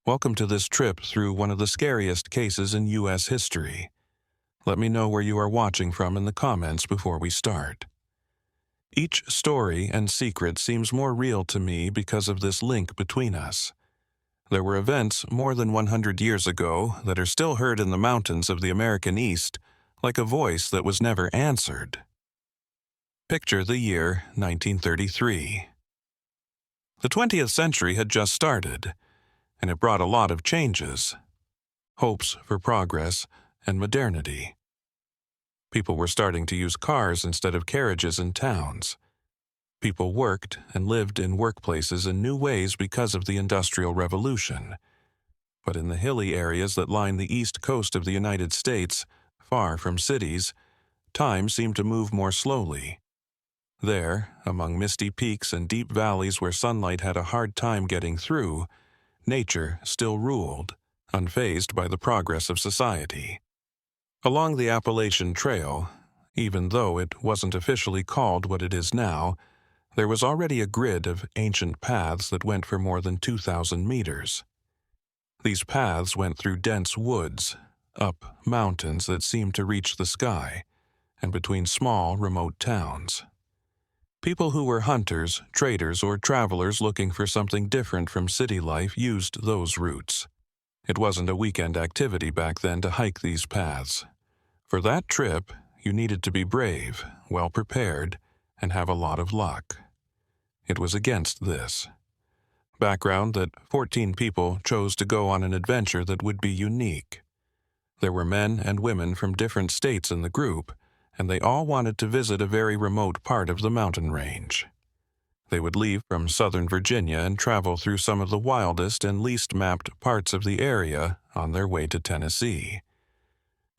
Welcome to this trip through one of the scariest cases in U.S. history. Let me know where you are watching from in the comments before we start. Each story and secret seems more real to me because of this link between us. There were events more than 100 years ago that are still heard in the mountains of the American East, like a voice that was never answered. Picture the year 1933. The 20th century had just started, and it brought a lot of changes, hopes for progress and modernity. People were starting to use cars instead of carriages in towns. People worked and lived in workplaces in new ways because of the Industrial Revolution. But in the hilly areas that line the east coast of the United States, far from cities, time seemed to move more slowly. There, among misty peaks and deep valleys where sunlight had a hard time getting through, nature still ruled, unfazed by the progress of society. Along the Appalachian Trail, even though it wasn't officially called what it is now, there was already a grid of ancient paths that went for more than 2,000 meters. These paths went through dense woods, up mountains that seemed to reach the sky, and between small, remote towns. People who were hunters, traders, or travelers looking for something different from city life used those routes. It wasn't a weekend activity back then to hike these paths. For that trip, you needed to be brave, well prepared, and have a lot of luck. It was against this. Background that 14 people chose to go on an adventure that would be unique. There were men and women from different states in the group, and they all wanted to visit a very remote part of the mountain range. They would leave from southern Virginia and travel through some of the wildest and least mapped parts of the area on their way to Tennessee.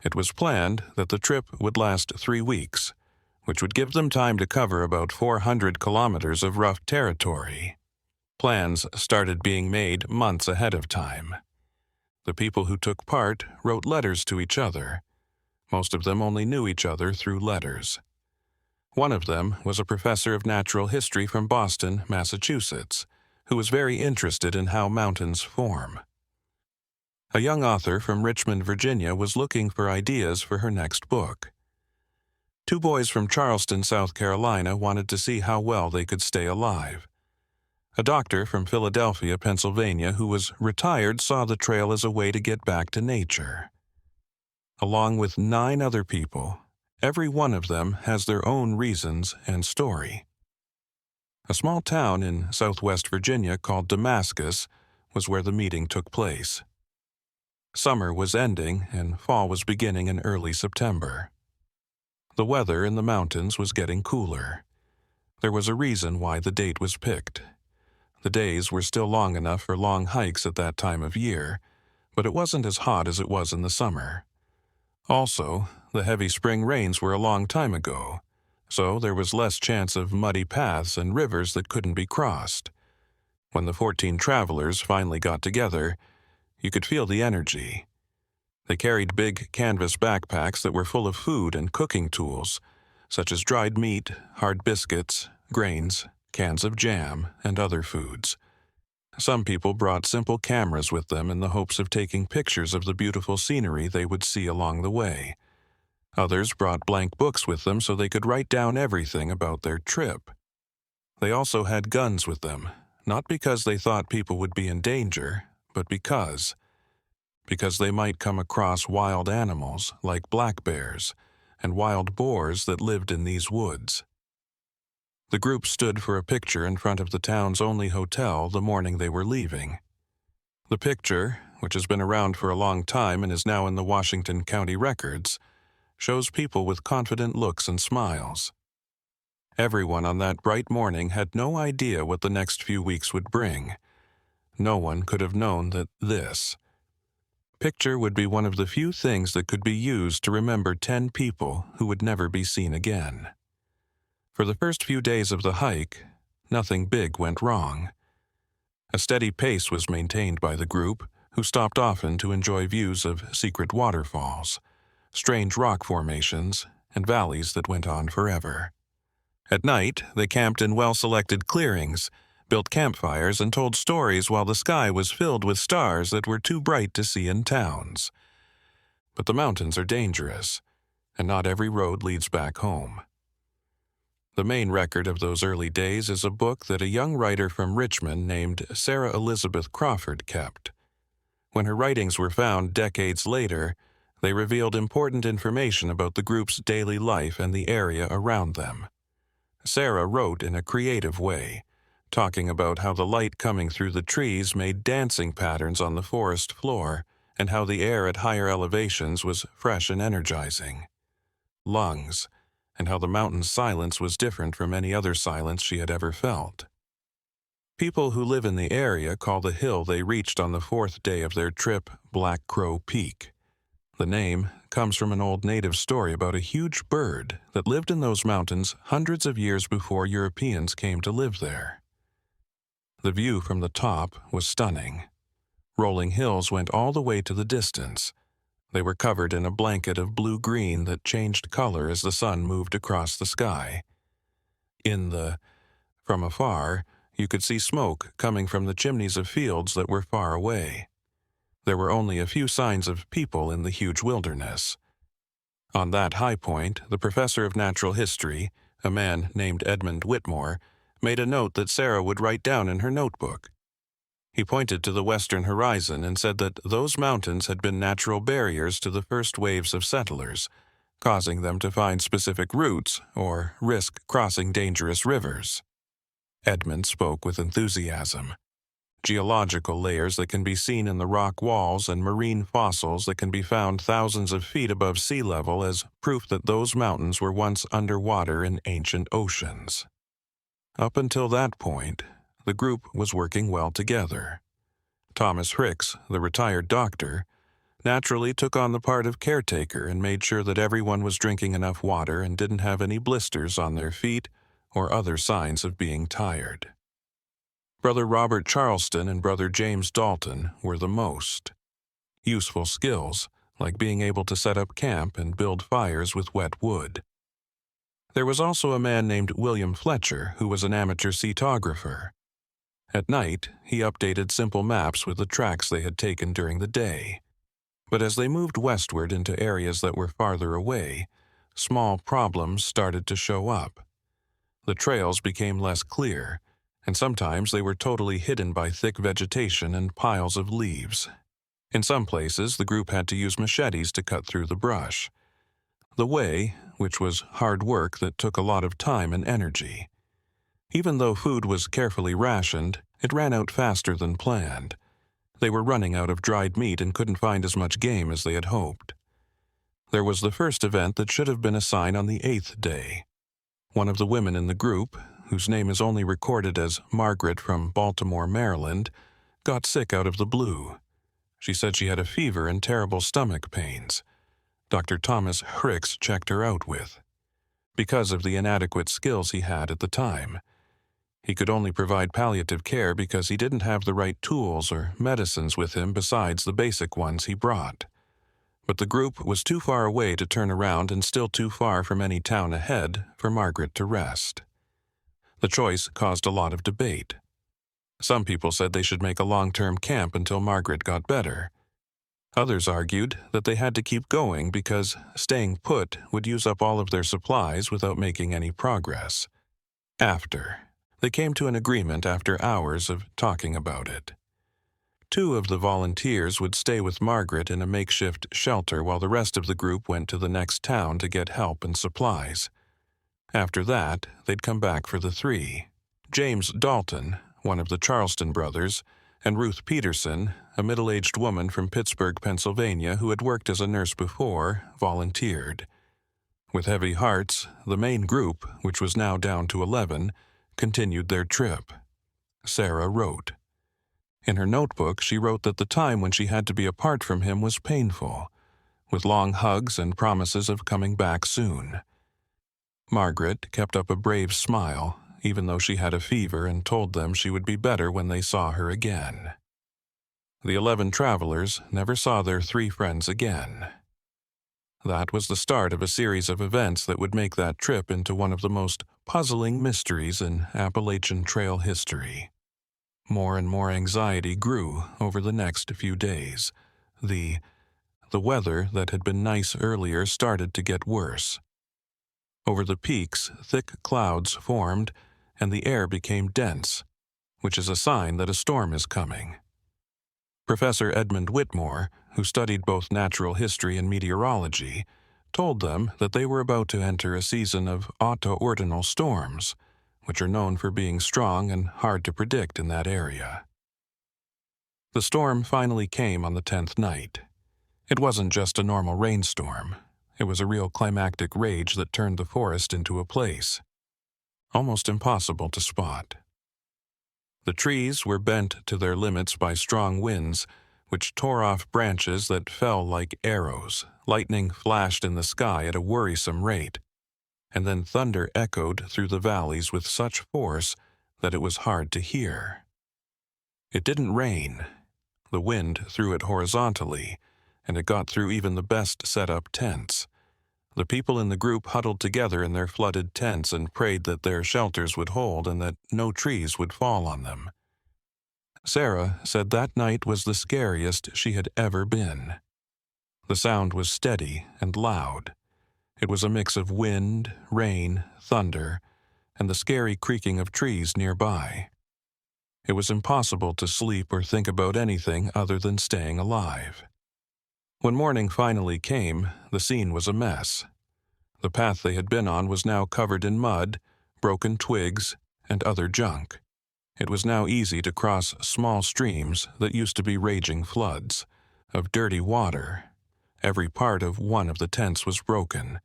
It was planned that the trip would last 3 weeks, which would give them time to cover about 400 kilometers of rough territory. Plans started being made months ahead of time. The people who took part wrote letters to each other. Most of them only knew each other through letters. One of them was a professor of natural history from Boston, Massachusetts, who was very interested in how mountains form. A young author from Richmond, Virginia, was looking for ideas for her next book. 2 boys from Charleston, South Carolina, wanted to see how well they could stay alive. A doctor from Philadelphia, Pennsylvania, who was retired, saw the trail as a way to get back to nature. Along with 9 other people, every one of them has their own reasons and story. A small town in southwest Virginia called Damascus was where the meeting took place. Summer was ending and fall was beginning in early September. The weather in the mountains was getting cooler. There was a reason why the date was picked. The days were still long enough for long hikes at that time of year, but it wasn't as hot as it was in the summer. Also, the heavy spring rains were a long time ago, so there was less chance of muddy paths and rivers that couldn't be crossed. When the 14 travelers finally got together, you could feel the energy. They carried big canvas backpacks that were full of food and cooking tools, such as dried meat, hard biscuits, grains, cans of jam, and other foods. Some people brought simple cameras with them in the hopes of taking pictures of the beautiful scenery they would see along the way. Others brought blank books with them so they could write down everything about their trip. They also had guns with them, not because they thought people would be in danger, but because they might come across wild animals like black bears and wild boars that lived in these woods. The group stood for a picture in front of the town's only hotel the morning they were leaving. The picture, which has been around for a long time and is now in the Washington County records, shows people with confident looks and smiles. Everyone on that bright morning had no idea what the next few weeks would bring. No one could have known that this picture would be one of the few things that could be used to remember 10 people who would never be seen again. For the first few days of the hike, nothing big went wrong. A steady pace was maintained by the group, who stopped often to enjoy views of secret waterfalls, strange rock formations, and valleys that went on forever. At night, they camped in well-selected clearings, built campfires, and told stories while the sky was filled with stars that were too bright to see in towns. But the mountains are dangerous, and not every road leads back home. The main record of those early days is a book that a young writer from Richmond named Sarah Elizabeth Crawford kept. When her writings were found decades later, they revealed important information about the group's daily life and the area around them. Sarah wrote in a creative way, talking about how the light coming through the trees made dancing patterns on the forest floor, and how the air at higher elevations was fresh and energizing. Lungs, and how the mountain's silence was different from any other silence she had ever felt. People who live in the area call the hill they reached on the fourth day of their trip Black Crow Peak. The name comes from an old native story about a huge bird that lived in those mountains hundreds of years before Europeans came to live there. The view from the top was stunning. Rolling hills went all the way to the distance. They were covered in a blanket of blue-green that changed color as the sun moved across the sky. From afar, you could see smoke coming from the chimneys of fields that were far away. There were only a few signs of people in the huge wilderness. On that high point, the professor of natural history, a man named Edmund Whitmore, made a note that Sarah would write down in her notebook. He pointed to the western horizon and said that those mountains had been natural barriers to the first waves of settlers, causing them to find specific routes or risk crossing dangerous rivers. Edmund spoke with enthusiasm. Geological layers that can be seen in the rock walls and marine fossils that can be found thousands of feet above sea level as proof that those mountains were once underwater in ancient oceans. Up until that point, the group was working well together. Thomas Hicks, the retired doctor, naturally took on the part of caretaker and made sure that everyone was drinking enough water and didn't have any blisters on their feet or other signs of being tired. Brother Robert Charleston and Brother James Dalton were the most. Useful skills, like being able to set up camp and build fires with wet wood. There was also a man named William Fletcher who was an amateur cartographer. At night, he updated simple maps with the tracks they had taken during the day. But as they moved westward into areas that were farther away, small problems started to show up. The trails became less clear, and sometimes they were totally hidden by thick vegetation and piles of leaves. In some places, the group had to use machetes to cut through the brush. The way, which was hard work that took a lot of time and energy. Even though food was carefully rationed, it ran out faster than planned. They were running out of dried meat and couldn't find as much game as they had hoped. There was the first event that should have been a sign on the 8th day. One of the women in the group, whose name is only recorded as Margaret from Baltimore, Maryland, got sick out of the blue. She said she had a fever and terrible stomach pains. Dr. Thomas Hicks checked her out with, because of the inadequate skills he had at the time. He could only provide palliative care because he didn't have the right tools or medicines with him besides the basic ones he brought. But the group was too far away to turn around and still too far from any town ahead for Margaret to rest. The choice caused a lot of debate. Some people said they should make a long-term camp until Margaret got better. Others argued that they had to keep going because staying put would use up all of their supplies without making any progress. They came to an agreement after hours of talking about it. 2 of the volunteers would stay with Margaret in a makeshift shelter while the rest of the group went to the next town to get help and supplies. After that, they'd come back for the 3. James Dalton, one of the Charleston brothers, and Ruth Peterson, a middle-aged woman from Pittsburgh, Pennsylvania, who had worked as a nurse before, volunteered. With heavy hearts, the main group, which was now down to 11, continued their trip. Sarah wrote. In her notebook, she wrote that the time when she had to be apart from him was painful, with long hugs and promises of coming back soon. Margaret kept up a brave smile, even though she had a fever, and told them she would be better when they saw her again. The 11 travelers never saw their 3 friends again. That was the start of a series of events that would make that trip into one of the most puzzling mysteries in Appalachian Trail history. More and more anxiety grew over the next few days. The weather that had been nice earlier started to get worse. Over the peaks, thick clouds formed, and the air became dense, which is a sign that a storm is coming. Professor Edmund Whitmore, who studied both natural history and meteorology, told them that they were about to enter a season of autumnal storms, which are known for being strong and hard to predict in that area. The storm finally came on the 10th night. It wasn't just a normal rainstorm. It was a real climactic rage that turned the forest into a place almost impossible to spot. The trees were bent to their limits by strong winds, which tore off branches that fell like arrows. Lightning flashed in the sky at a worrisome rate, and then thunder echoed through the valleys with such force that it was hard to hear. It didn't rain. The wind threw it horizontally, and it got through even the best set-up tents. The people in the group huddled together in their flooded tents and prayed that their shelters would hold and that no trees would fall on them. Sarah said that night was the scariest she had ever been. The sound was steady and loud. It was a mix of wind, rain, thunder, and the scary creaking of trees nearby. It was impossible to sleep or think about anything other than staying alive. When morning finally came, the scene was a mess. The path they had been on was now covered in mud, broken twigs, and other junk. It was now easy to cross small streams that used to be raging floods of dirty water. Every part of one of the tents was broken.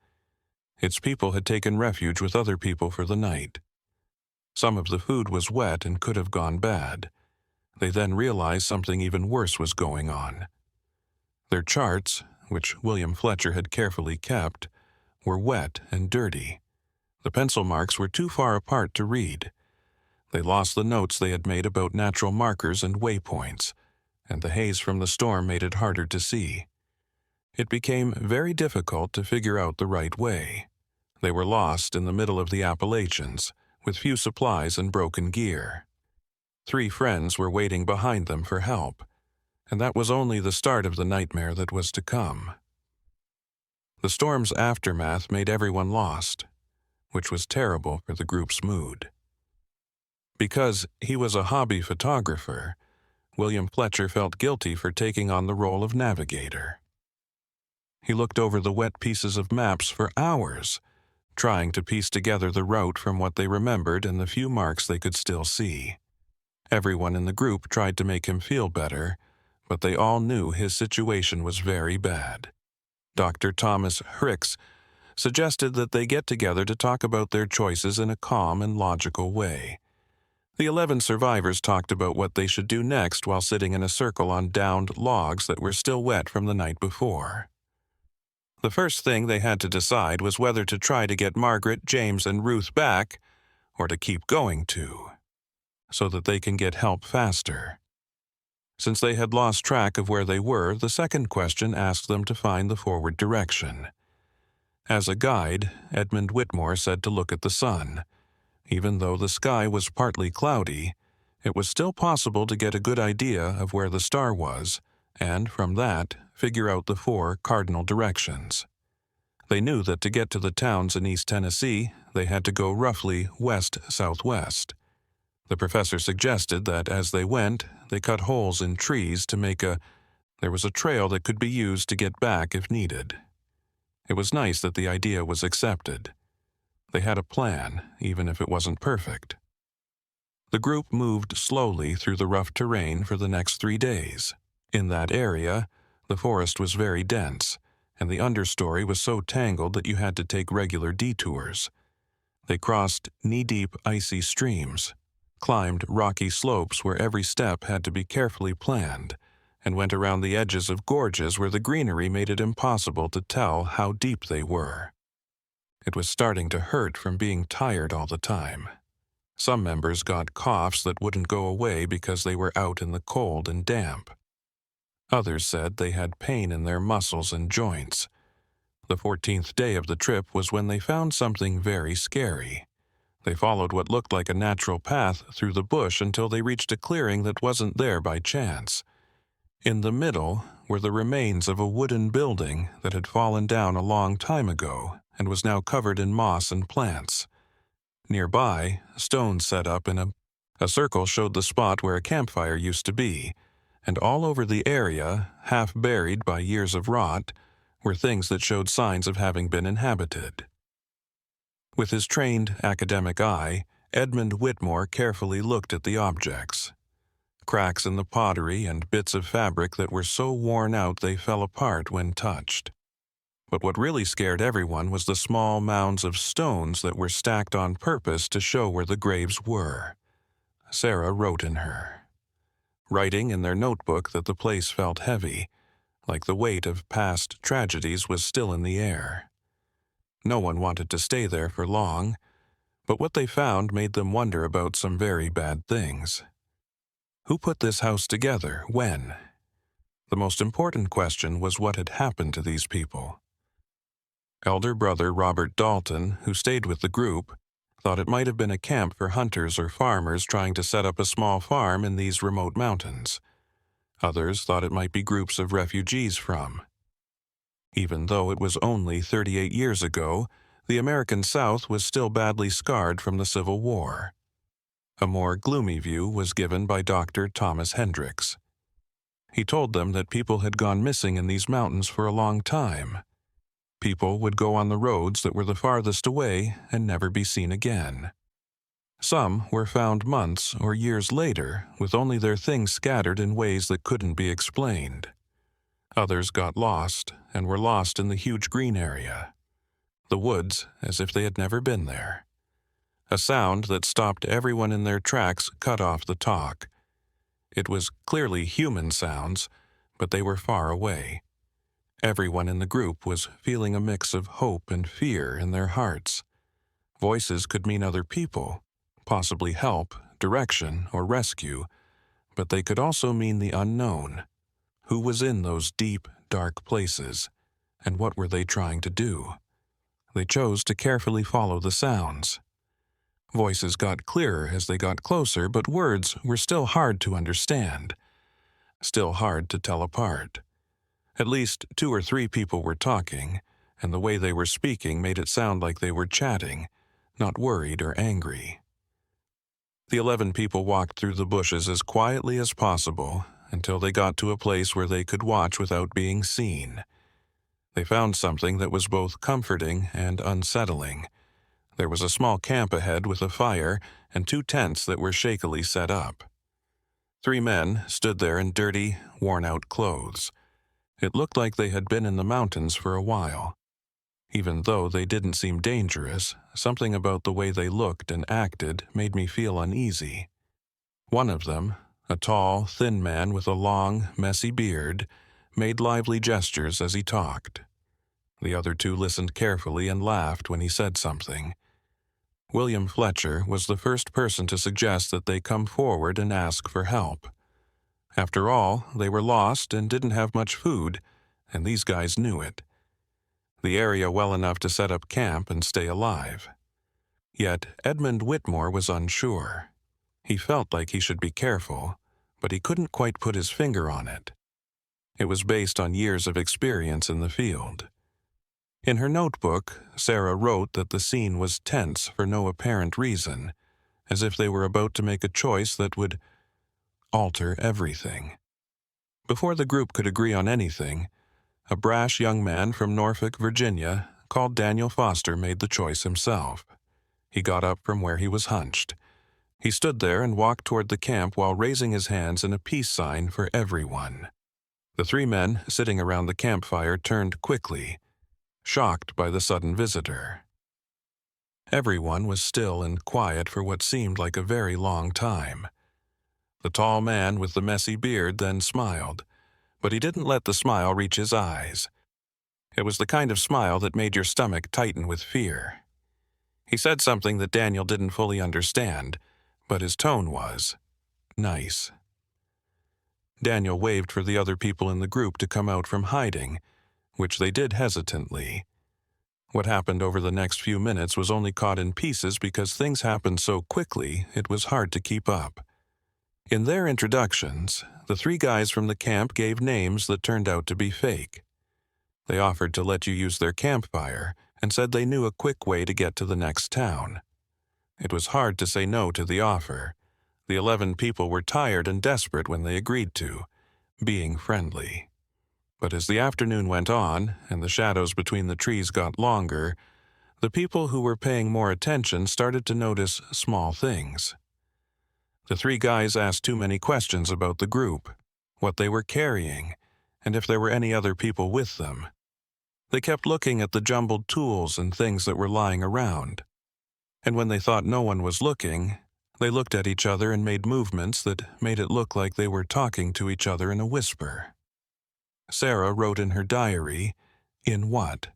Its people had taken refuge with other people for the night. Some of the food was wet and could have gone bad. They then realized something even worse was going on. Their charts, which William Fletcher had carefully kept, were wet and dirty. The pencil marks were too far apart to read. They lost the notes they had made about natural markers and waypoints, and the haze from the storm made it harder to see. It became very difficult to figure out the right way. They were lost in the middle of the Appalachians, with few supplies and broken gear. 3 friends were waiting behind them for help, and that was only the start of the nightmare that was to come. The storm's aftermath made everyone lost, which was terrible for the group's mood. Because he was a hobby photographer, William Fletcher felt guilty for taking on the role of navigator. He looked over the wet pieces of maps for hours, trying to piece together the route from what they remembered and the few marks they could still see. Everyone in the group tried to make him feel better, but they all knew his situation was very bad. Dr. Thomas Hricks suggested that they get together to talk about their choices in a calm and logical way. The 11 survivors talked about what they should do next while sitting in a circle on downed logs that were still wet from the night before. The first thing they had to decide was whether to try to get Margaret, James, and Ruth back, or to keep going so that they can get help faster. Since they had lost track of where they were, the second question asked them to find the forward direction. As a guide, Edmund Whitmore said to look at the sun. Even though the sky was partly cloudy, it was still possible to get a good idea of where the star was, and from that, figure out the 4 cardinal directions. They knew that to get to the towns in East Tennessee, they had to go roughly west-southwest. The professor suggested that as they went, they cut holes in trees to make there was a trail that could be used to get back if needed. It was nice that the idea was accepted. They had a plan, even if it wasn't perfect. The group moved slowly through the rough terrain for the next 3 days. In that area, the forest was very dense, and the understory was so tangled that you had to take regular detours. They crossed knee-deep icy streams, climbed rocky slopes where every step had to be carefully planned, and went around the edges of gorges where the greenery made it impossible to tell how deep they were. It was starting to hurt from being tired all the time. Some members got coughs that wouldn't go away because they were out in the cold and damp. Others said they had pain in their muscles and joints. The 14th day of the trip was when they found something very scary. They followed what looked like a natural path through the bush until they reached a clearing that wasn't there by chance. In the middle were the remains of a wooden building that had fallen down a long time ago and was now covered in moss and plants. Nearby, stones set up in a circle showed the spot where a campfire used to be, and all over the area, half buried by years of rot, were things that showed signs of having been inhabited. With his trained academic eye, Edmund Whitmore carefully looked at the objects. Cracks in the pottery and bits of fabric that were so worn out they fell apart when touched. But what really scared everyone was the small mounds of stones that were stacked on purpose to show where the graves were. Sarah wrote in her, writing in their notebook that the place felt heavy, like the weight of past tragedies was still in the air. No one wanted to stay there for long, but what they found made them wonder about some very bad things. Who put this house together? When? The most important question was what had happened to these people. Elder brother Robert Dalton, who stayed with the group, thought it might have been a camp for hunters or farmers trying to set up a small farm in these remote mountains. Others thought it might be groups of refugees from. Even though it was only 38 years ago, the American South was still badly scarred from the Civil War. A more gloomy view was given by Dr. Thomas Hendricks. He told them that people had gone missing in these mountains for a long time. People would go on the roads that were the farthest away and never be seen again. Some were found months or years later with only their things scattered in ways that couldn't be explained. Others got lost and were lost in the huge green area. The woods as if they had never been there. A sound that stopped everyone in their tracks cut off the talk. It was clearly human sounds, but they were far away. Everyone in the group was feeling a mix of hope and fear in their hearts. Voices could mean other people, possibly help, direction, or rescue, but they could also mean the unknown. Who was in those deep, dark places, and what were they trying to do? They chose to carefully follow the sounds. Voices got clearer as they got closer, but words were still hard to understand, still hard to tell apart. At least 2 or 3 people were talking, and the way they were speaking made it sound like they were chatting, not worried or angry. The 11 people walked through the bushes as quietly as possible until they got to a place where they could watch without being seen. They found something that was both comforting and unsettling. There was a small camp ahead with a fire and 2 tents that were shakily set up. 3 men stood there in dirty, worn-out clothes. It looked like they had been in the mountains for a while. Even though they didn't seem dangerous, something about the way they looked and acted made me feel uneasy. One of them, a tall, thin man with a long, messy beard, made lively gestures as he talked. The other 2 listened carefully and laughed when he said something. William Fletcher was the first person to suggest that they come forward and ask for help. After all, they were lost and didn't have much food, and these guys knew it. The area well enough to set up camp and stay alive. Yet Edmund Whitmore was unsure. He felt like he should be careful, but he couldn't quite put his finger on it. It was based on years of experience in the field. In her notebook, Sarah wrote that the scene was tense for no apparent reason, as if they were about to make a choice that would alter everything. Before the group could agree on anything, a brash young man from Norfolk, Virginia, called Daniel Foster made the choice himself. He got up from where he was hunched. He stood there and walked toward the camp while raising his hands in a peace sign for everyone. The 3 men sitting around the campfire turned quickly, shocked by the sudden visitor. Everyone was still and quiet for what seemed like a very long time. The tall man with the messy beard then smiled, but he didn't let the smile reach his eyes. It was the kind of smile that made your stomach tighten with fear. He said something that Daniel didn't fully understand, but his tone was nice. Daniel waved for the other people in the group to come out from hiding, which they did hesitantly. What happened over the next few minutes was only caught in pieces because things happened so quickly it was hard to keep up. In their introductions, the three guys from the camp gave names that turned out to be fake. They offered to let you use their campfire and said they knew a quick way to get to the next town. It was hard to say no to the offer. The 11 people were tired and desperate when they agreed to, being friendly. But as the afternoon went on and the shadows between the trees got longer, the people who were paying more attention started to notice small things. The three guys asked too many questions about the group, what they were carrying, and if there were any other people with them. They kept looking at the jumbled tools and things that were lying around. And when they thought no one was looking, they looked at each other and made movements that made it look like they were talking to each other in a whisper. Sarah wrote in her diary, "In what?"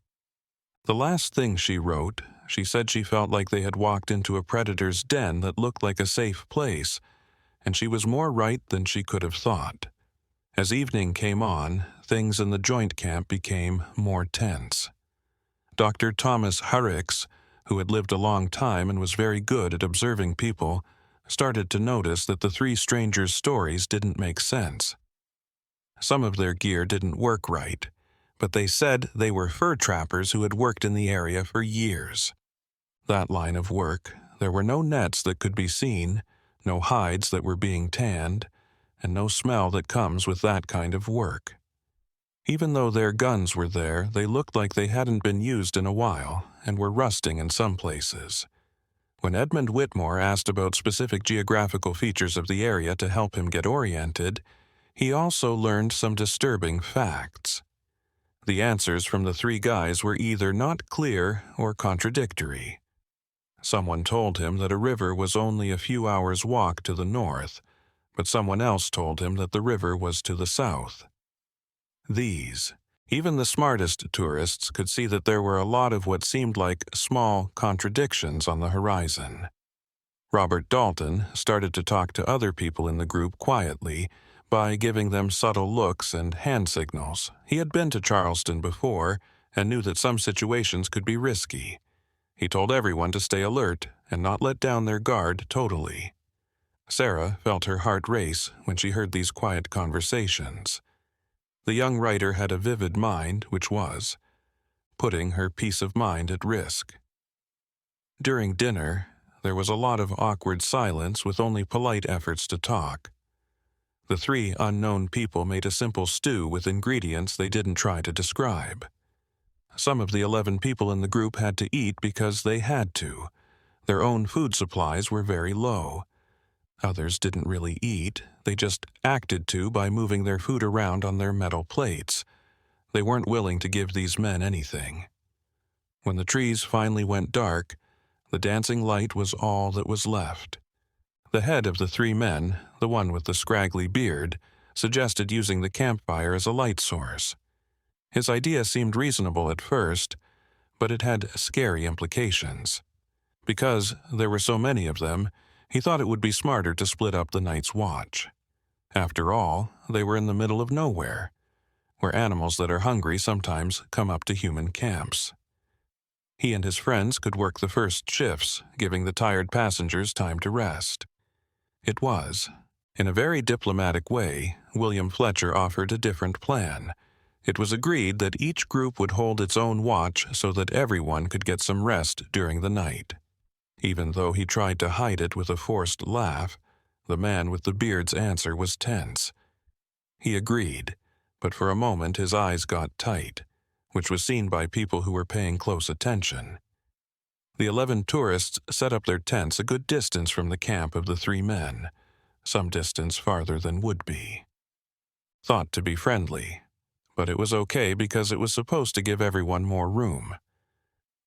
The last thing she wrote, she said she felt like they had walked into a predator's den that looked like a safe place, and she was more right than she could have thought. As evening came on, things in the joint camp became more tense. Dr. Thomas Harricks, who had lived a long time and was very good at observing people, started to notice that the three strangers' stories didn't make sense. Some of their gear didn't work right, but they said they were fur trappers who had worked in the area for years. That line of work, there were no nets that could be seen, no hides that were being tanned, and no smell that comes with that kind of work. Even though their guns were there, they looked like they hadn't been used in a while and were rusting in some places. When Edmund Whitmore asked about specific geographical features of the area to help him get oriented, he also learned some disturbing facts. The answers from the three guys were either not clear or contradictory. Someone told him that a river was only a few hours' walk to the north, but someone else told him that the river was to the south. Even the smartest tourists could see that there were a lot of what seemed like small contradictions on the horizon. Robert Dalton started to talk to other people in the group quietly by giving them subtle looks and hand signals. He had been to Charleston before and knew that some situations could be risky. He told everyone to stay alert and not let down their guard totally. Sarah felt her heart race when she heard these quiet conversations. The young writer had a vivid mind, which was putting her peace of mind at risk. During dinner, there was a lot of awkward silence with only polite efforts to talk. The three unknown people made a simple stew with ingredients they didn't try to describe. Some of the 11 people in the group had to eat because they had to. Their own food supplies were very low. Others didn't really eat, they just acted to by moving their food around on their metal plates. They weren't willing to give these men anything. When the trees finally went dark, the dancing light was all that was left. The head of the three men, the one with the scraggly beard, suggested using the campfire as a light source. His idea seemed reasonable at first, but it had scary implications. Because there were so many of them, he thought it would be smarter to split up the night's watch. After all, they were in the middle of nowhere, where animals that are hungry sometimes come up to human camps. He and his friends could work the first shifts, giving the tired passengers time to rest. It was. In a very diplomatic way, William Fletcher offered a different plan. It was agreed that each group would hold its own watch so that everyone could get some rest during the night. Even though he tried to hide it with a forced laugh, the man with the beard's answer was tense. He agreed, but for a moment his eyes got tight, which was seen by people who were paying close attention. The 11 tourists set up their tents a good distance from the camp of the three men, some distance farther than would be. Thought to be friendly, but it was okay because it was supposed to give everyone more room.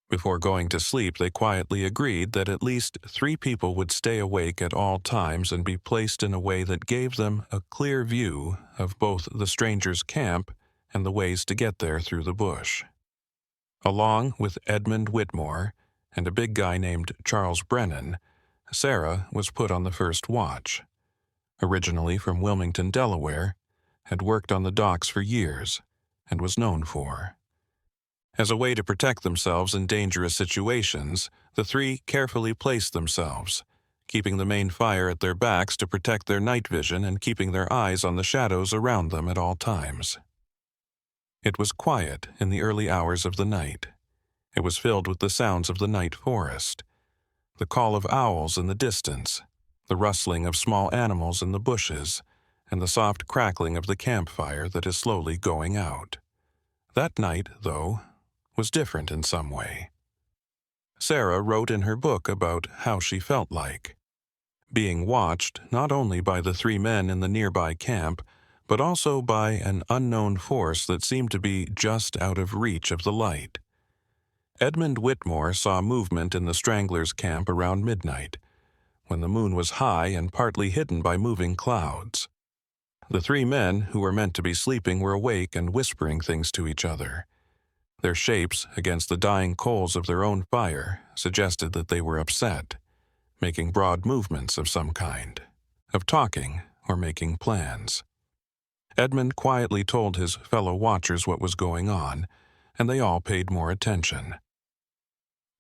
Before going to sleep, they quietly agreed that at least 3 people would stay awake at all times and be placed in a way that gave them a clear view of both the strangers' camp and the ways to get there through the bush. Along with Edmund Whitmore and a big guy named Charles Brennan, Sarah was put on the first watch. Originally from Wilmington, Delaware, had worked on the docks for years and was known for. As a way to protect themselves in dangerous situations, the three carefully placed themselves, keeping the main fire at their backs to protect their night vision and keeping their eyes on the shadows around them at all times. It was quiet in the early hours of the night. It was filled with the sounds of the night forest, the call of owls in the distance, the rustling of small animals in the bushes, and the soft crackling of the campfire that is slowly going out. That night, though, was different in some way. Sarah wrote in her book about how she felt like being watched not only by the three men in the nearby camp, but also by an unknown force that seemed to be just out of reach of the light. Edmund Whitmore saw movement in the Stranglers' camp around midnight, when the moon was high and partly hidden by moving clouds. The three men who were meant to be sleeping were awake and whispering things to each other. Their shapes against the dying coals of their own fire suggested that they were upset, making broad movements of some kind, of talking or making plans. Edmund quietly told his fellow watchers what was going on, and they all paid more attention.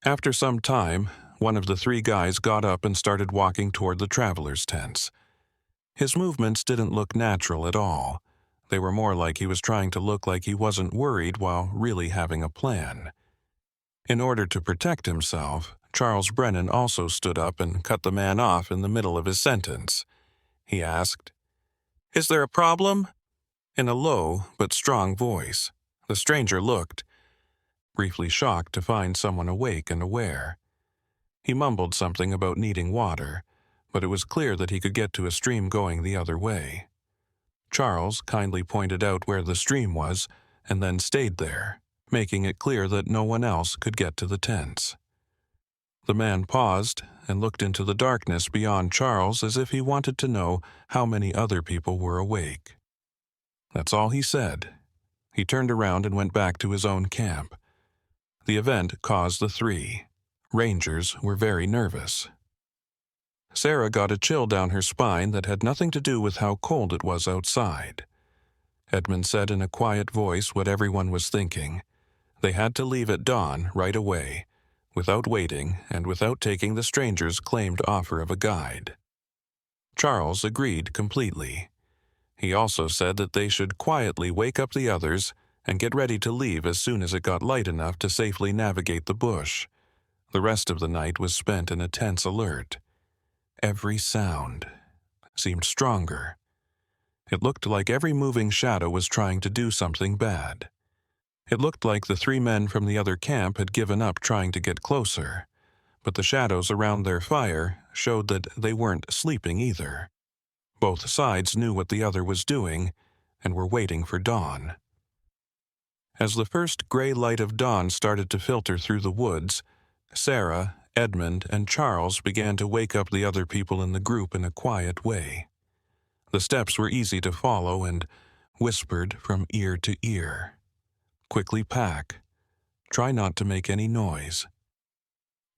After some time, one of the three guys got up and started walking toward the travelers' tents. His movements didn't look natural at all. They were more like he was trying to look like he wasn't worried while really having a plan. In order to protect himself, Charles Brennan also stood up and cut the man off in the middle of his sentence. He asked, "Is there a problem?" in a low but strong voice. The stranger looked, briefly shocked to find someone awake and aware. He mumbled something about needing water, but it was clear that he could get to a stream going the other way. Charles kindly pointed out where the stream was and then stayed there, making it clear that no one else could get to the tents. The man paused and looked into the darkness beyond Charles as if he wanted to know how many other people were awake. That's all he said. He turned around and went back to his own camp. The event caused the three Rangers were very nervous. Sarah got a chill down her spine that had nothing to do with how cold it was outside. Edmund said in a quiet voice what everyone was thinking. They had to leave at dawn right away, without waiting and without taking the stranger's claimed offer of a guide. Charles agreed completely. He also said that they should quietly wake up the others and get ready to leave as soon as it got light enough to safely navigate the bush. The rest of the night was spent in a tense alert. Every sound seemed stronger. It looked like every moving shadow was trying to do something bad. It looked like the three men from the other camp had given up trying to get closer, but the shadows around their fire showed that they weren't sleeping either. Both sides knew what the other was doing and were waiting for dawn. As the first gray light of dawn started to filter through the woods, Sarah, Edmund, and Charles began to wake up the other people in the group in a quiet way. The steps were easy to follow and whispered from ear to ear. Quickly pack. Try not to make any noise.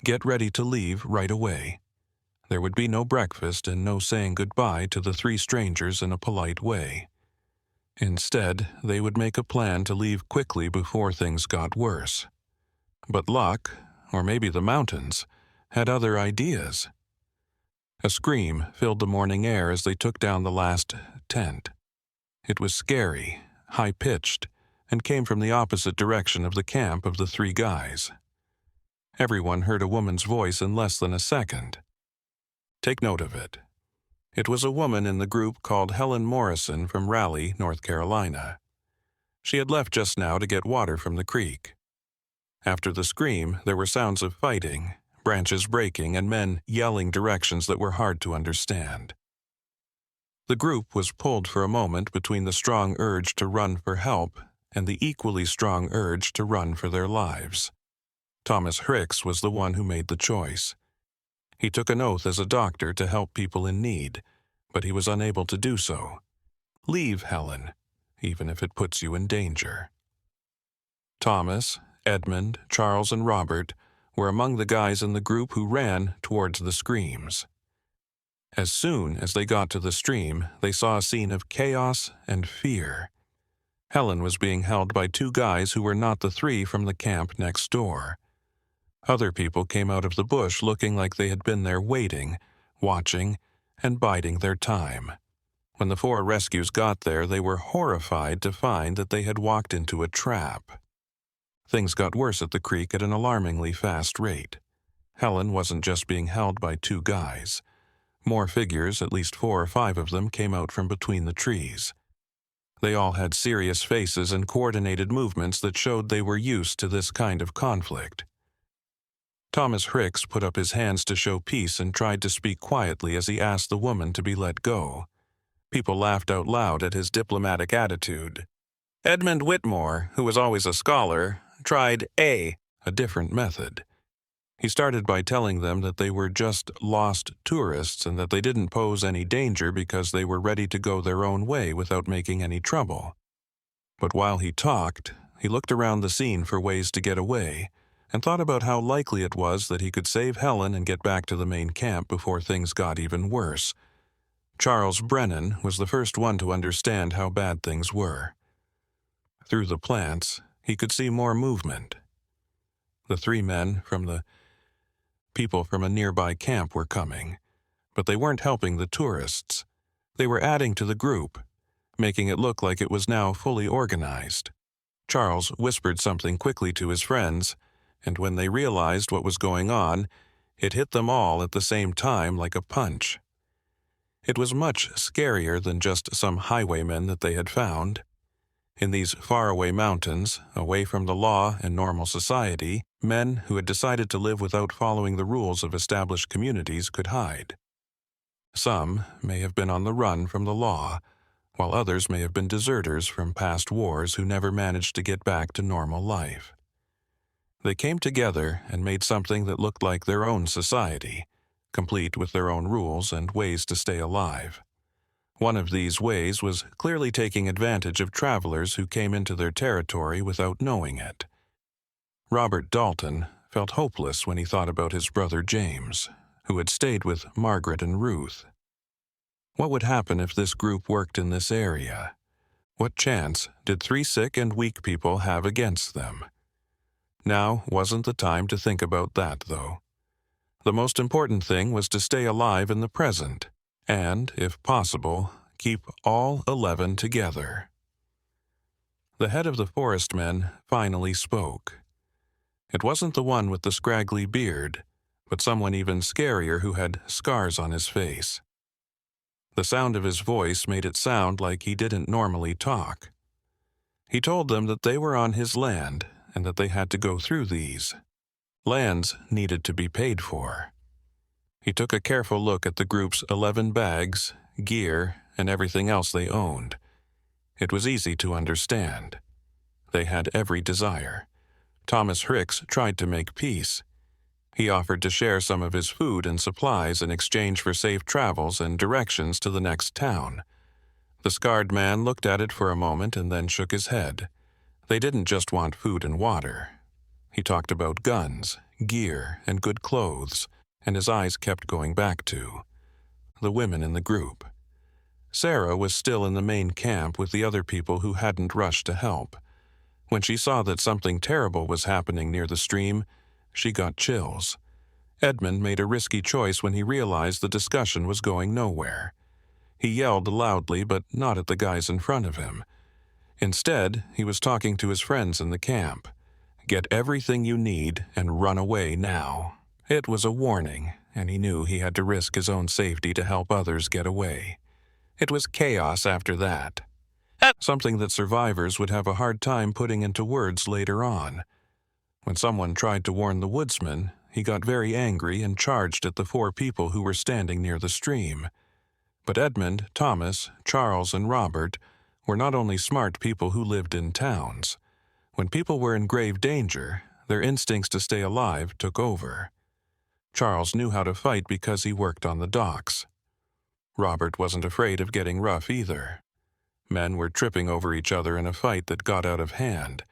Get ready to leave right away. There would be no breakfast and no saying goodbye to the three strangers in a polite way. Instead, they would make a plan to leave quickly before things got worse. But luck, or maybe the mountains, had other ideas. A scream filled the morning air as they took down the last tent. It was scary, high-pitched, and came from the opposite direction of the camp of the three guys. Everyone heard a woman's voice in less than a second. Take note of it. It was a woman in the group called Helen Morrison from Raleigh, North Carolina. She had left just now to get water from the creek. After the scream, there were sounds of fighting, branches breaking, and men yelling directions that were hard to understand. The group was pulled for a moment between the strong urge to run for help and the equally strong urge to run for their lives. Thomas Hicks was the one who made the choice. He took an oath as a doctor to help people in need, but he was unable to do so. Leave, Helen, even if it puts you in danger. Thomas, Edmund, Charles, and Robert were among the guys in the group who ran towards the screams. As soon as they got to the stream, they saw a scene of chaos and fear. Helen was being held by two guys who were not the three from the camp next door. Other people came out of the bush looking like they had been there waiting, watching, and biding their time. When the four rescues got there, they were horrified to find that they had walked into a trap. Things got worse at the creek at an alarmingly fast rate. Helen wasn't just being held by two guys. More figures, at least 4 or 5 of them, came out from between the trees. They all had serious faces and coordinated movements that showed they were used to this kind of conflict. Thomas Hicks put up his hands to show peace and tried to speak quietly as he asked the woman to be let go. People laughed out loud at his diplomatic attitude. Edmund Whitmore, who was always a scholar, tried a different method. He started by telling them that they were just lost tourists and that they didn't pose any danger because they were ready to go their own way without making any trouble. But while he talked, he looked around the scene for ways to get away and thought about how likely it was that he could save Helen and get back to the main camp before things got even worse. Charles Brennan was the first one to understand how bad things were. Through the plants, he could see more movement. The 3 men from the people from a nearby camp were coming, but they weren't helping the tourists. They were adding to the group, making it look like it was now fully organized. Charles whispered something quickly to his friends, and when they realized what was going on, it hit them all at the same time like a punch. It was much scarier than just some highwaymen that they had found. In these faraway mountains, away from the law and normal society, men who had decided to live without following the rules of established communities could hide. Some may have been on the run from the law, while others may have been deserters from past wars who never managed to get back to normal life. They came together and made something that looked like their own society, complete with their own rules and ways to stay alive. One of these ways was clearly taking advantage of travelers who came into their territory without knowing it. Robert Dalton felt hopeless when he thought about his brother James, who had stayed with Margaret and Ruth. What would happen if this group worked in this area? What chance did 3 sick and weak people have against them? Now wasn't the time to think about that, though. The most important thing was to stay alive in the present, and, if possible, keep all 11 together. The head of the forest men finally spoke. It wasn't the one with the scraggly beard, but someone even scarier who had scars on his face. The sound of his voice made it sound like he didn't normally talk. He told them that they were on his land and that they had to go through these. Lands needed to be paid for. He took a careful look at the group's 11 bags, gear, and everything else they owned. It was easy to understand. They had every desire. Thomas Hicks tried to make peace. He offered to share some of his food and supplies in exchange for safe travels and directions to the next town. The scarred man looked at it for a moment and then shook his head. They didn't just want food and water. He talked about guns, gear, and good clothes, and his eyes kept going back to the women in the group. Sarah was still in the main camp with the other people who hadn't rushed to help. When she saw that something terrible was happening near the stream, she got chills. Edmund made a risky choice when he realized the discussion was going nowhere. He yelled loudly, but not at the guys in front of him. Instead, he was talking to his friends in the camp. Get everything you need and run away now. It was a warning, and he knew he had to risk his own safety to help others get away. It was chaos after that. Something that survivors would have a hard time putting into words later on. When someone tried to warn the woodsman, he got very angry and charged at the 4 people who were standing near the stream. But Edmund, Thomas, Charles, and Robert were not only smart people who lived in towns. When people were in grave danger, their instincts to stay alive took over. Charles knew how to fight because he worked on the docks. Robert wasn't afraid of getting rough either. Men were tripping over each other in a fight that got out of hand,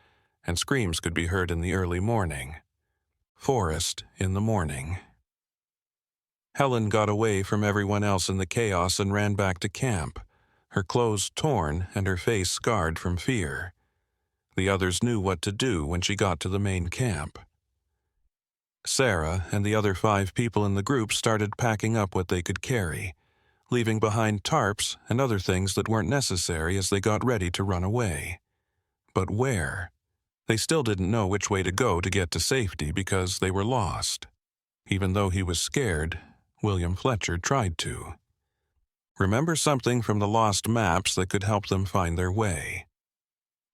and screams could be heard in the early morning. Forest in the morning. Helen got away from everyone else in the chaos and ran back to camp. her clothes torn and her face scarred from fear. The others knew what to do when she got to the main camp. Sarah and the other 5 people in the group started packing up what they could carry, leaving behind tarps and other things that weren't necessary as they got ready to run away. But where? They still didn't know which way to go to get to safety because they were lost. Even though he was scared, William Fletcher tried to. Remember something from the lost maps that could help them find their way.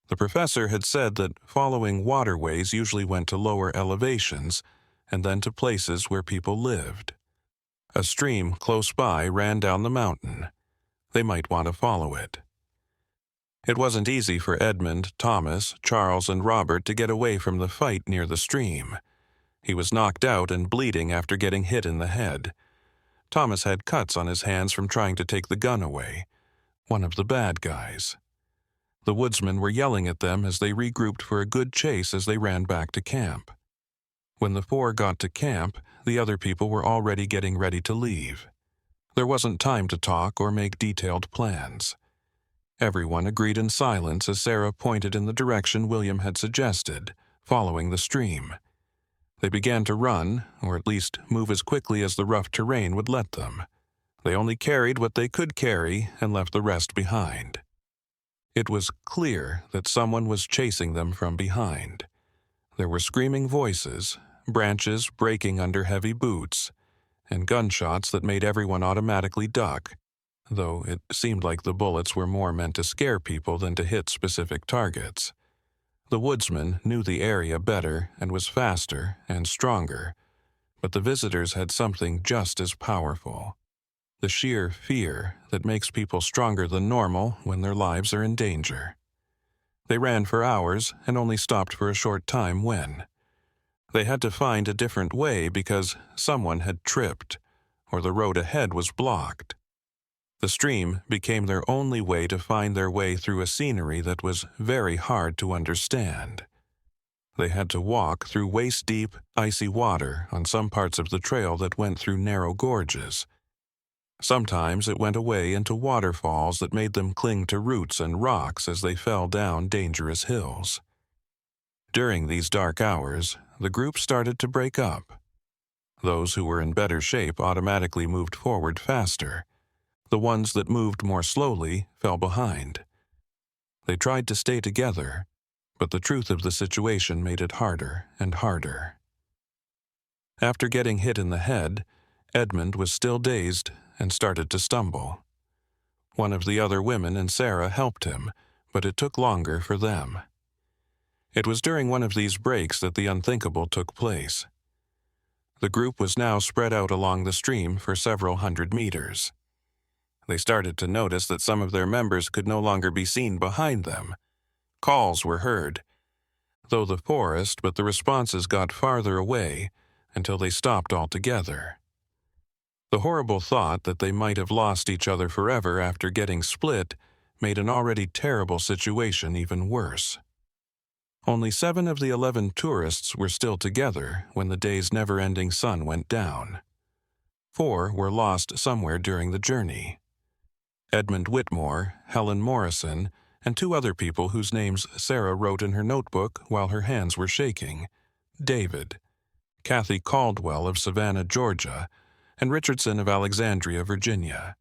The professor had said that following waterways usually went to lower elevations and then to places where people lived. A stream close by ran down the mountain. They might want to follow it. It wasn't easy for Edmund, Thomas, Charles, and Robert to get away from the fight near the stream. He was knocked out and bleeding after getting hit in the head. Thomas had cuts on his hands from trying to take the gun away, one of the bad guys. The woodsmen were yelling at them as they regrouped for a good chase as they ran back to camp. When the 4 got to camp, the other people were already getting ready to leave. There wasn't time to talk or make detailed plans. Everyone agreed in silence as Sarah pointed in the direction William had suggested, following the stream. They began to run, or at least move as quickly as the rough terrain would let them. They only carried what they could carry and left the rest behind. It was clear that someone was chasing them from behind. There were screaming voices, branches breaking under heavy boots, and gunshots that made everyone automatically duck, though it seemed like the bullets were more meant to scare people than to hit specific targets. The woodsman knew the area better and was faster and stronger, but the visitors had something just as powerful: the sheer fear that makes people stronger than normal when their lives are in danger. They ran for hours and only stopped for a short time when they had to find a different way because someone had tripped, or the road ahead was blocked. The stream became their only way to find their way through a scenery that was very hard to understand. They had to walk through waist-deep, icy water on some parts of the trail that went through narrow gorges. Sometimes it went away into waterfalls that made them cling to roots and rocks as they fell down dangerous hills. During these dark hours, the group started to break up. Those who were in better shape automatically moved forward faster. The ones that moved more slowly fell behind. They tried to stay together, but the truth of the situation made it harder and harder. After getting hit in the head, Edmund was still dazed and started to stumble. One of the other women and Sarah helped him, but it took longer for them. It was during one of these breaks that the unthinkable took place. The group was now spread out along the stream for several hundred meters. They started to notice that some of their members could no longer be seen behind them. Calls were heard, though the forest, but the responses got farther away until they stopped altogether. The horrible thought that they might have lost each other forever after getting split made an already terrible situation even worse. Only 7 of the 11 tourists were still together when the day's never-ending sun went down. 4 were lost somewhere during the journey: Edmund Whitmore, Helen Morrison, and 2 other people whose names Sarah wrote in her notebook while her hands were shaking: David, Kathy Caldwell of Savannah, Georgia, and Richardson of Alexandria, Virginia.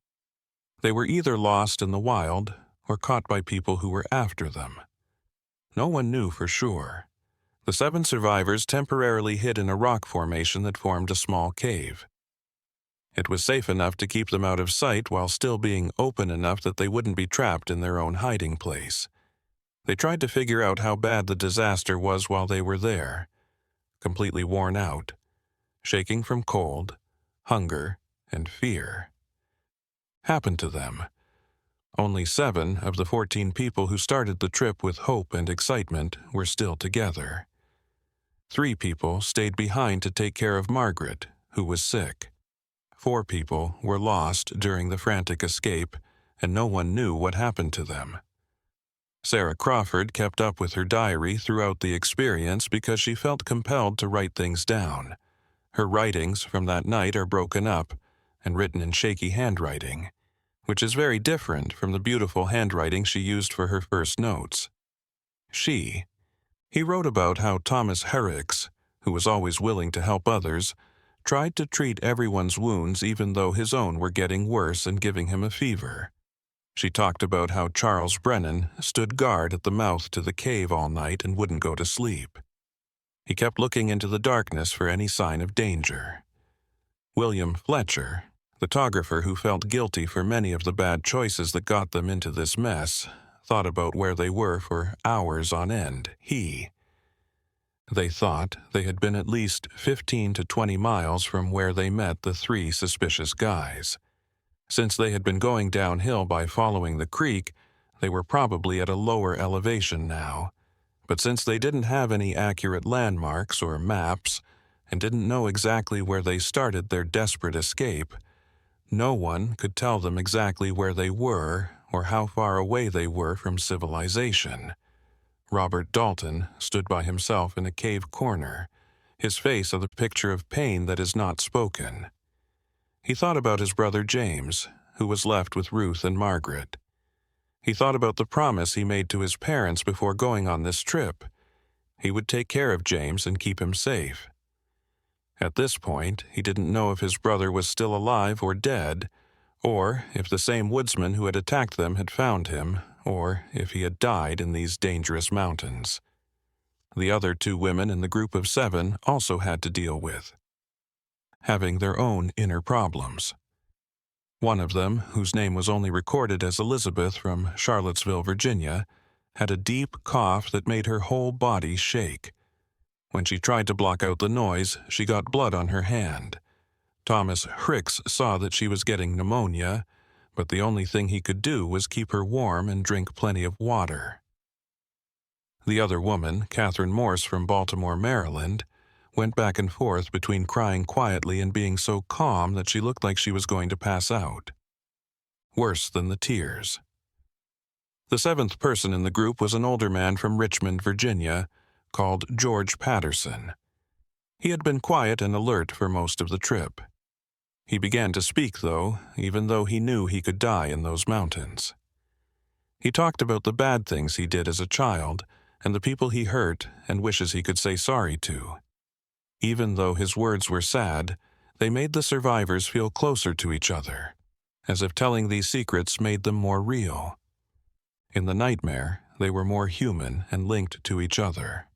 They were either lost in the wild or caught by people who were after them. No one knew for sure. The 7 survivors temporarily hid in a rock formation that formed a small cave. It was safe enough to keep them out of sight while still being open enough that they wouldn't be trapped in their own hiding place. They tried to figure out how bad the disaster was while they were there, completely worn out, shaking from cold, hunger, and fear. Happened to them. Only 7 of the 14 people who started the trip with hope and excitement were still together. 3 people stayed behind to take care of Margaret, who was sick. 4 people were lost during the frantic escape, and no one knew what happened to them. Sarah Crawford kept up with her diary throughout the experience because she felt compelled to write things down. Her writings from that night are broken up and written in shaky handwriting. which is very different from the beautiful handwriting she used for her first notes. He wrote about how Thomas Herricks, who was always willing to help others, tried to treat everyone's wounds even though his own were getting worse and giving him a fever. She talked about how Charles Brennan stood guard at the mouth to the cave all night and wouldn't go to sleep. He kept looking into the darkness for any sign of danger. William Fletcher, the photographer who felt guilty for many of the bad choices that got them into this mess, thought about where they were for hours on end. They thought they had been at least 15 to 20 miles from where they met the 3 suspicious guys. Since they had been going downhill by following the creek, they were probably at a lower elevation now. But since they didn't have any accurate landmarks or maps, and didn't know exactly where they started their desperate escape, no one could tell them exactly where they were or how far away they were from civilization. Robert Dalton stood by himself in a cave corner, his face a picture of pain that is not spoken. He thought about his brother James, who was left with Ruth and Margaret. He thought about the promise he made to his parents before going on this trip. He would take care of James and keep him safe. At this point, he didn't know if his brother was still alive or dead, or if the same woodsman who had attacked them had found him, or if he had died in these dangerous mountains. The other 2 women in the group of 7 also had to deal with having their own inner problems. One of them, whose name was only recorded as Elizabeth from Charlottesville, Virginia, had a deep cough that made her whole body shake. When she tried to block out the noise, she got blood on her hand. Thomas Herricks saw that she was getting pneumonia, but the only thing he could do was keep her warm and drink plenty of water. The other woman, Catherine Morse from Baltimore, Maryland, went back and forth between crying quietly and being so calm that she looked like she was going to pass out. Worse than the tears. The 7th person in the group was an older man from Richmond, Virginia, called George Patterson. He had been quiet and alert for most of the trip. He began to speak, though, even though he knew he could die in those mountains. He talked about the bad things he did as a child and the people he hurt and wishes he could say sorry to. Even though his words were sad, they made the survivors feel closer to each other, as if telling these secrets made them more real. In the nightmare, they were more human and linked to each other.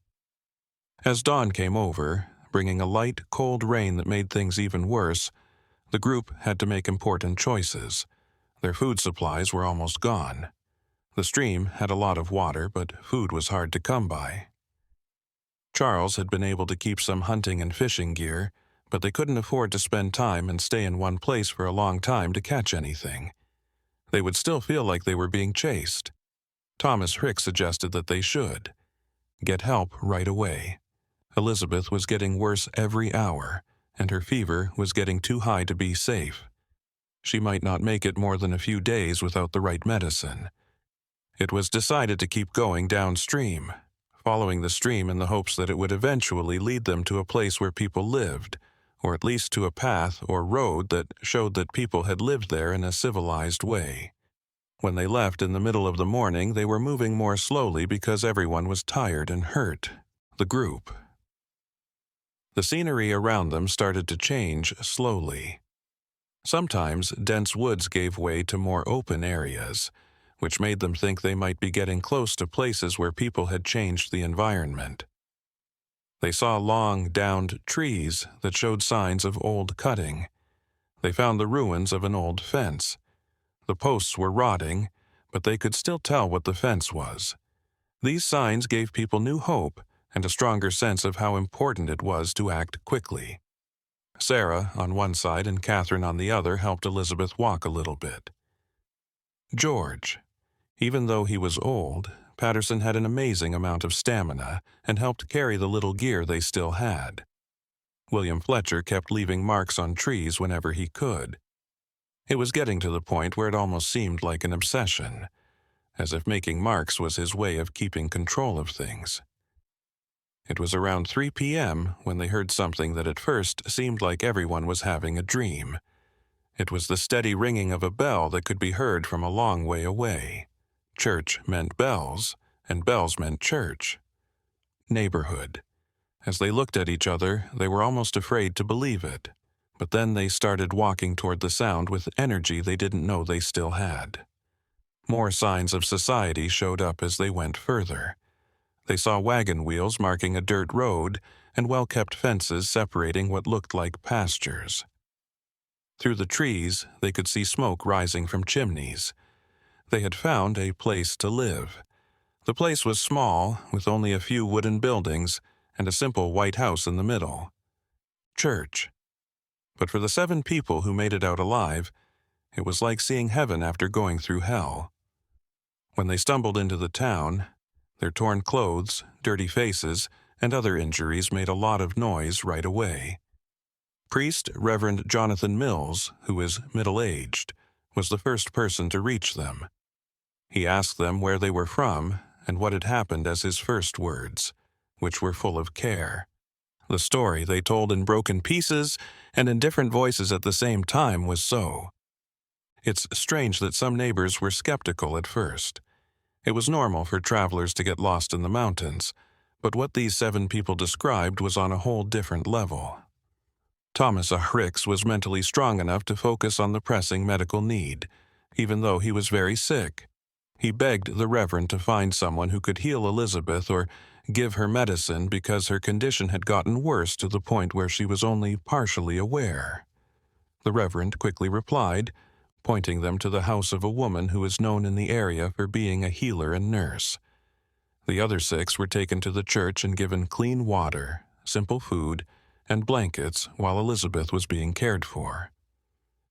As dawn came over, bringing a light, cold rain that made things even worse, the group had to make important choices. Their food supplies were almost gone. The stream had a lot of water, but food was hard to come by. Charles had been able to keep some hunting and fishing gear, but they couldn't afford to spend time and stay in one place for a long time to catch anything. They would still feel like they were being chased. Thomas Herricks suggested that they should get help right away. Elizabeth was getting worse every hour, and her fever was getting too high to be safe. She might not make it more than a few days without the right medicine. It was decided to keep going downstream, following the stream in the hopes that it would eventually lead them to a place where people lived, or at least to a path or road that showed that people had lived there in a civilized way. When they left in the middle of the morning, they were moving more slowly because everyone was tired and hurt. The group. The scenery around them started to change slowly. Sometimes dense woods gave way to more open areas, which made them think they might be getting close to places where people had changed the environment. They saw long, downed trees that showed signs of old cutting. They found the ruins of an old fence. The posts were rotting, but they could still tell what the fence was. These signs gave people new hope and a stronger sense of how important it was to act quickly. Sarah on one side and Catherine on the other helped Elizabeth walk a little bit. George. Even though he was old, Patterson had an amazing amount of stamina and helped carry the little gear they still had. William Fletcher kept leaving marks on trees whenever he could. It was getting to the point where it almost seemed like an obsession, as if making marks was his way of keeping control of things. It was around 3 p.m. when they heard something that at first seemed like everyone was having a dream. It was the steady ringing of a bell that could be heard from a long way away. Church meant bells, and bells meant church. Neighborhood. As they looked at each other, they were almost afraid to believe it. But then they started walking toward the sound with energy they didn't know they still had. More signs of society showed up as they went further. They saw wagon wheels marking a dirt road and well-kept fences separating what looked like pastures. Through the trees, they could see smoke rising from chimneys. They had found a place to live. The place was small, with only a few wooden buildings and a simple white house in the middle. Church. But for the 7 people who made it out alive, it was like seeing heaven after going through hell. When they stumbled into the town, their torn clothes, dirty faces, and other injuries made a lot of noise right away. Priest Reverend Jonathan Mills, who was middle-aged, was the first person to reach them. He asked them where they were from and what had happened as his first words, which were full of care. The story they told in broken pieces and in different voices at the same time was so. It's strange that some neighbors were skeptical at first. It was normal for travelers to get lost in the mountains, but what these 7 people described was on a whole different level. Thomas A. Ricks was mentally strong enough to focus on the pressing medical need, even though he was very sick. He begged the Reverend to find someone who could heal Elizabeth or give her medicine because her condition had gotten worse to the point where she was only partially aware. The Reverend quickly replied, pointing them to the house of a woman who is known in the area for being a healer and nurse. The other 6 were taken to the church and given clean water, simple food, and blankets while Elizabeth was being cared for.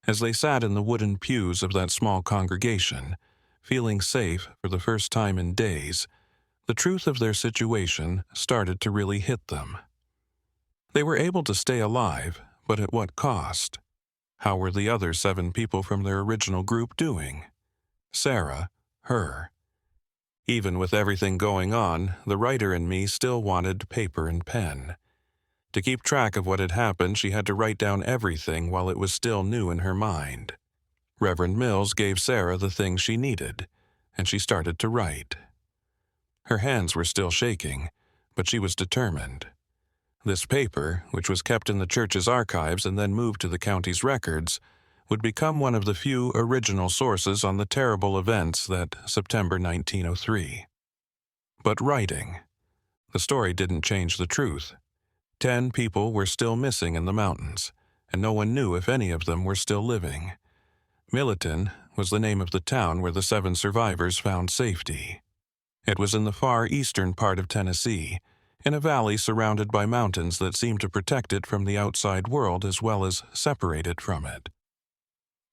As they sat in the wooden pews of that small congregation, feeling safe for the first time in days, the truth of their situation started to really hit them. They were able to stay alive, but at what cost? How were the other 7 people from their original group doing? Sarah, her. Even with everything going on, the writer in me still wanted paper and pen. To keep track of what had happened, she had to write down everything while it was still new in her mind. Reverend Mills gave Sarah the things she needed, and she started to write. Her hands were still shaking, but she was determined. This paper, which was kept in the church's archives and then moved to the county's records, would become one of the few original sources on the terrible events that September 1903. But writing. The story didn't change the truth. 10 people were still missing in the mountains, and no one knew if any of them were still living. Milliton was the name of the town where the 7 survivors found safety. It was in the far eastern part of Tennessee, in a valley surrounded by mountains that seemed to protect it from the outside world as well as separate it from it.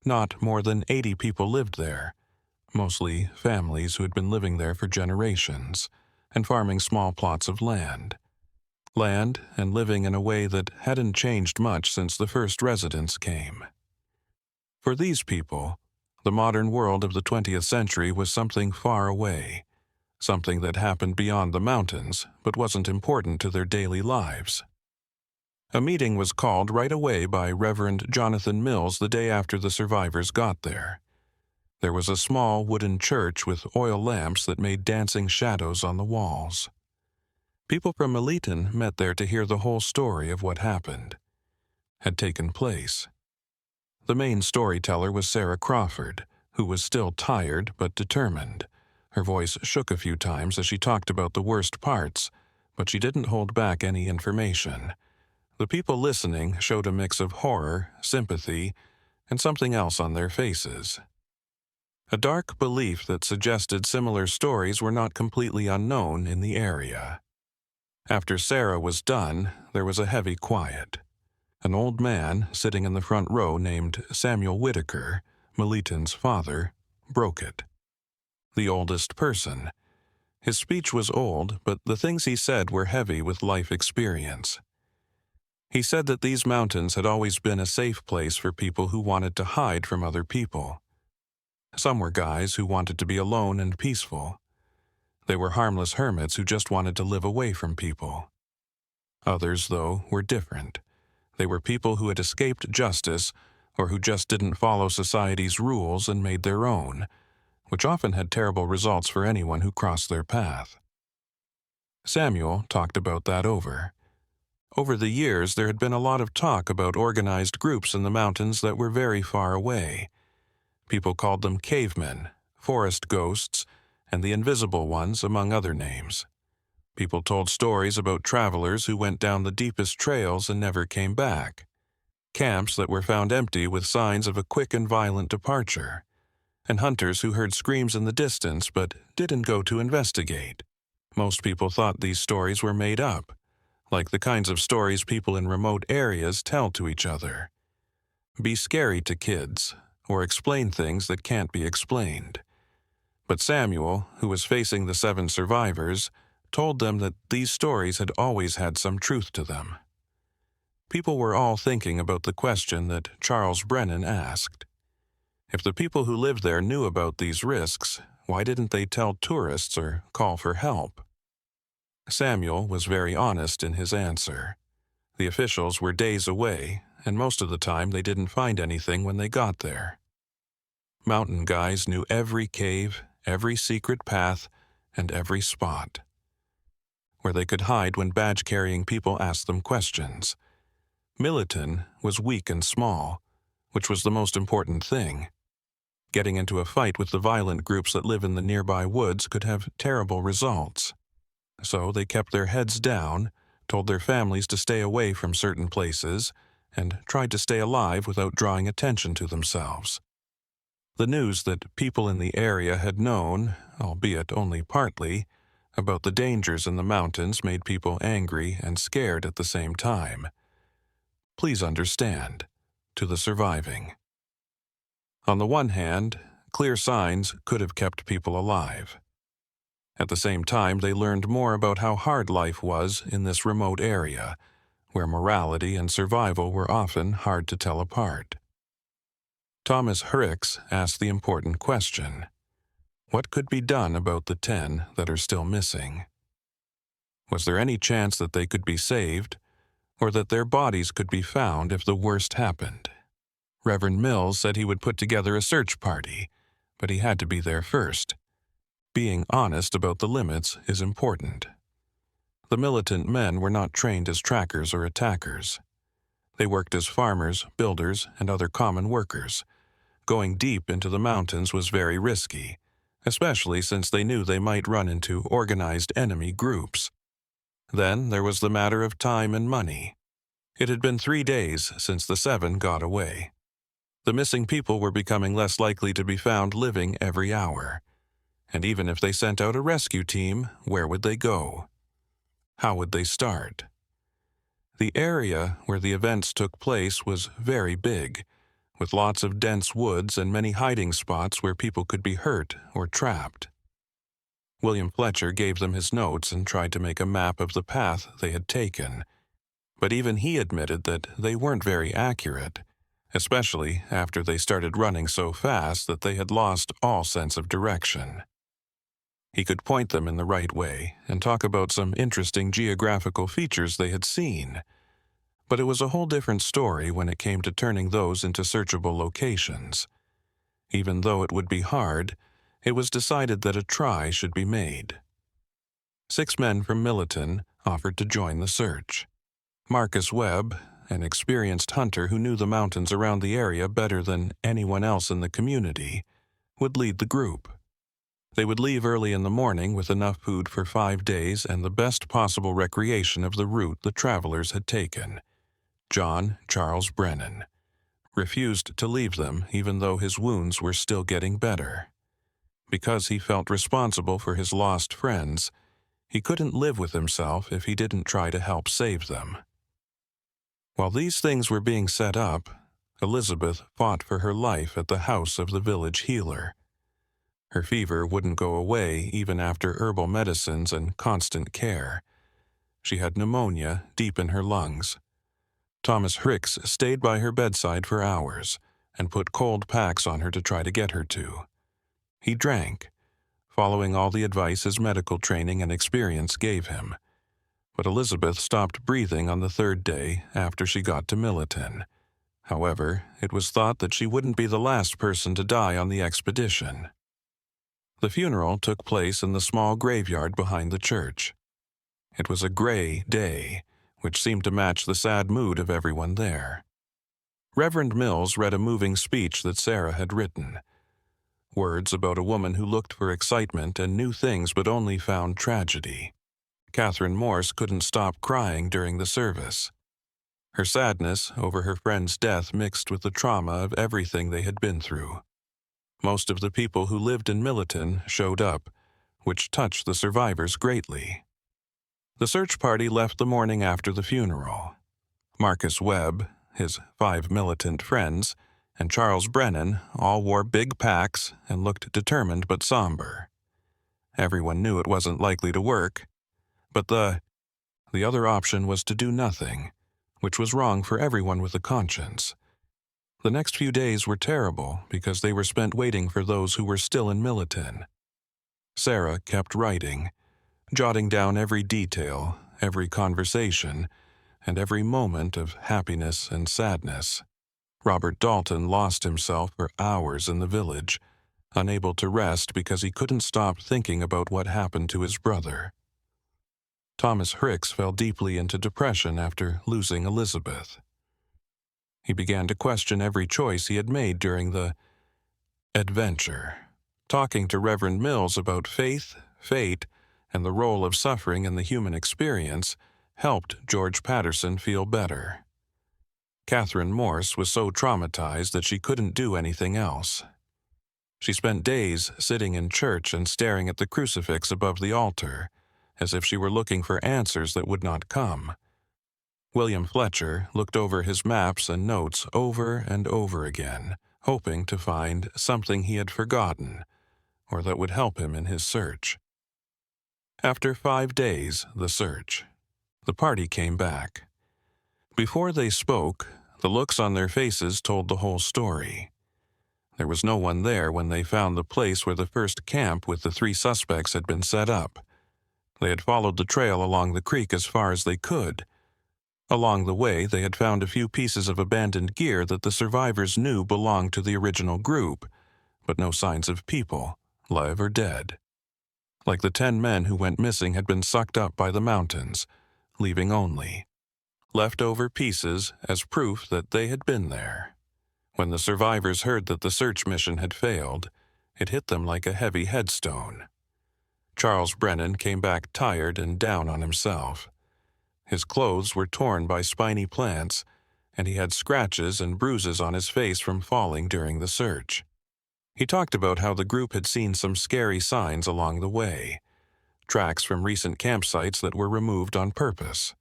Not more than 80 people lived there, mostly families who had been living there for generations, and farming small plots of land. Land and living in a way that hadn't changed much since the first residents came. For these people, the modern world of the 20th century was something far away, something that happened beyond the mountains but wasn't important to their daily lives. A meeting was called right away by Reverend Jonathan Mills the day after the survivors got there. There was a small wooden church with oil lamps that made dancing shadows on the walls. People from Milliton met there to hear the whole story of what had taken place. The main storyteller was Sarah Crawford, who was still tired but determined. Her voice shook a few times as she talked about the worst parts, but she didn't hold back any information. The people listening showed a mix of horror, sympathy, and something else on their faces. A dark belief that suggested similar stories were not completely unknown in the area. After Sarah was done, there was a heavy quiet. An old man sitting in the front row named Samuel Whitaker, Milliton's father, broke it. The oldest person. His speech was old, but the things he said were heavy with life experience. He said that these mountains had always been a safe place for people who wanted to hide from other people. Some were guys who wanted to be alone and peaceful. They were harmless hermits who just wanted to live away from people. Others, though, were different. They were people who had escaped justice or who just didn't follow society's rules and made their own, which often had terrible results for anyone who crossed their path. Samuel talked about that over. Over the years, there had been a lot of talk about organized groups in the mountains that were very far away. People called them cavemen, forest ghosts, and the invisible ones, among other names. People told stories about travelers who went down the deepest trails and never came back, camps that were found empty with signs of a quick and violent departure, and hunters who heard screams in the distance but didn't go to investigate. Most people thought these stories were made up, like the kinds of stories people in remote areas tell to each other. Be scary to kids, or explain things that can't be explained. But Samuel, who was facing the 7 survivors, told them that these stories had always had some truth to them. People were all thinking about the question that Charles Brennan asked. If the people who lived there knew about these risks, why didn't they tell tourists or call for help? Samuel was very honest in his answer. The officials were days away, and most of the time they didn't find anything when they got there. Mountain guys knew every cave, every secret path, and every spot where they could hide when badge-carrying people asked them questions. Militon was weak and small, which was the most important thing. Getting into a fight with the violent groups that live in the nearby woods could have terrible results. So they kept their heads down, told their families to stay away from certain places, and tried to stay alive without drawing attention to themselves. The news that people in the area had known, albeit only partly, about the dangers in the mountains made people angry and scared at the same time. Please understand, to the surviving. On the one hand, clear signs could have kept people alive. At the same time, they learned more about how hard life was in this remote area, where morality and survival were often hard to tell apart. Thomas Hricks asked the important question: what could be done about the 10 that are still missing? Was there any chance that they could be saved, or that their bodies could be found if the worst happened? Reverend Mills said he would put together a search party, but he had to be there first. Being honest about the limits is important. The militant men were not trained as trackers or attackers. They worked as farmers, builders, and other common workers. Going deep into the mountains was very risky, especially since they knew they might run into organized enemy groups. Then there was the matter of time and money. It had been 3 days since the 7 got away. The missing people were becoming less likely to be found living every hour. And even if they sent out a rescue team, where would they go? How would they start? The area where the events took place was very big, with lots of dense woods and many hiding spots where people could be hurt or trapped. William Fletcher gave them his notes and tried to make a map of the path they had taken, but even he admitted that they weren't very accurate, especially after they started running so fast that they had lost all sense of direction. He could point them in the right way and talk about some interesting geographical features they had seen, but it was a whole different story when it came to turning those into searchable locations. Even though it would be hard, it was decided that a try should be made. 6 men from Militon offered to join the search. Marcus Webb, an experienced hunter who knew the mountains around the area better than anyone else in the community, would lead the group. They would leave early in the morning with enough food for 5 days and the best possible recreation of the route the travelers had taken. John Charles Brennan refused to leave them even though his wounds were still getting better. Because he felt responsible for his lost friends, he couldn't live with himself if he didn't try to help save them. While these things were being set up, Elizabeth fought for her life at the house of the village healer. Her fever wouldn't go away even after herbal medicines and constant care. She had pneumonia deep in her lungs. Thomas Hricks stayed by her bedside for hours and put cold packs on her to try to get her to. He drank, following all the advice his medical training and experience gave him. But Elizabeth stopped breathing on the 3rd day after she got to Militon. However, it was thought that she wouldn't be the last person to die on the expedition. The funeral took place in the small graveyard behind the church. It was a gray day, which seemed to match the sad mood of everyone there. Reverend Mills read a moving speech that Sarah had written. Words about a woman who looked for excitement and new things but only found tragedy. Catherine Morse couldn't stop crying during the service. Her sadness over her friend's death mixed with the trauma of everything they had been through. Most of the people who lived in Millerton showed up, which touched the survivors greatly. The search party left the morning after the funeral. Marcus Webb, his 5 militant friends, and Charles Brennan all wore big packs and looked determined but somber. Everyone knew it wasn't likely to work, but the other option was to do nothing, which was wrong for everyone with a conscience. The next few days were terrible because they were spent waiting for those who were still in Millerton. Sarah kept writing, jotting down every detail, every conversation, and every moment of happiness and sadness. Robert Dalton lost himself for hours in the village, unable to rest because he couldn't stop thinking about what happened to his brother. Thomas Hicks fell deeply into depression after losing Elizabeth. He began to question every choice he had made during the adventure. Talking to Reverend Mills about faith, fate, and the role of suffering in the human experience helped George Patterson feel better. Catherine Morse was so traumatized that she couldn't do anything else. She spent days sitting in church and staring at the crucifix above the altar, as if she were looking for answers that would not come. William Fletcher looked over his maps and notes over and over again, hoping to find something he had forgotten, or that would help him in his search. After 5 days, the search. The party came back. Before they spoke, the looks on their faces told the whole story. There was no one there when they found the place where the first camp with the 3 suspects had been set up. They had followed the trail along the creek as far as they could. Along the way, they had found a few pieces of abandoned gear that the survivors knew belonged to the original group, but no signs of people, live or dead. Like the 10 men who went missing had been sucked up by the mountains, leaving only leftover pieces as proof that they had been there. When the survivors heard that the search mission had failed, it hit them like a heavy headstone. Charles Brennan came back tired and down on himself. His clothes were torn by spiny plants, and he had scratches and bruises on his face from falling during the search. He talked about how the group had seen some scary signs along the way, tracks from recent campsites that were removed on purpose,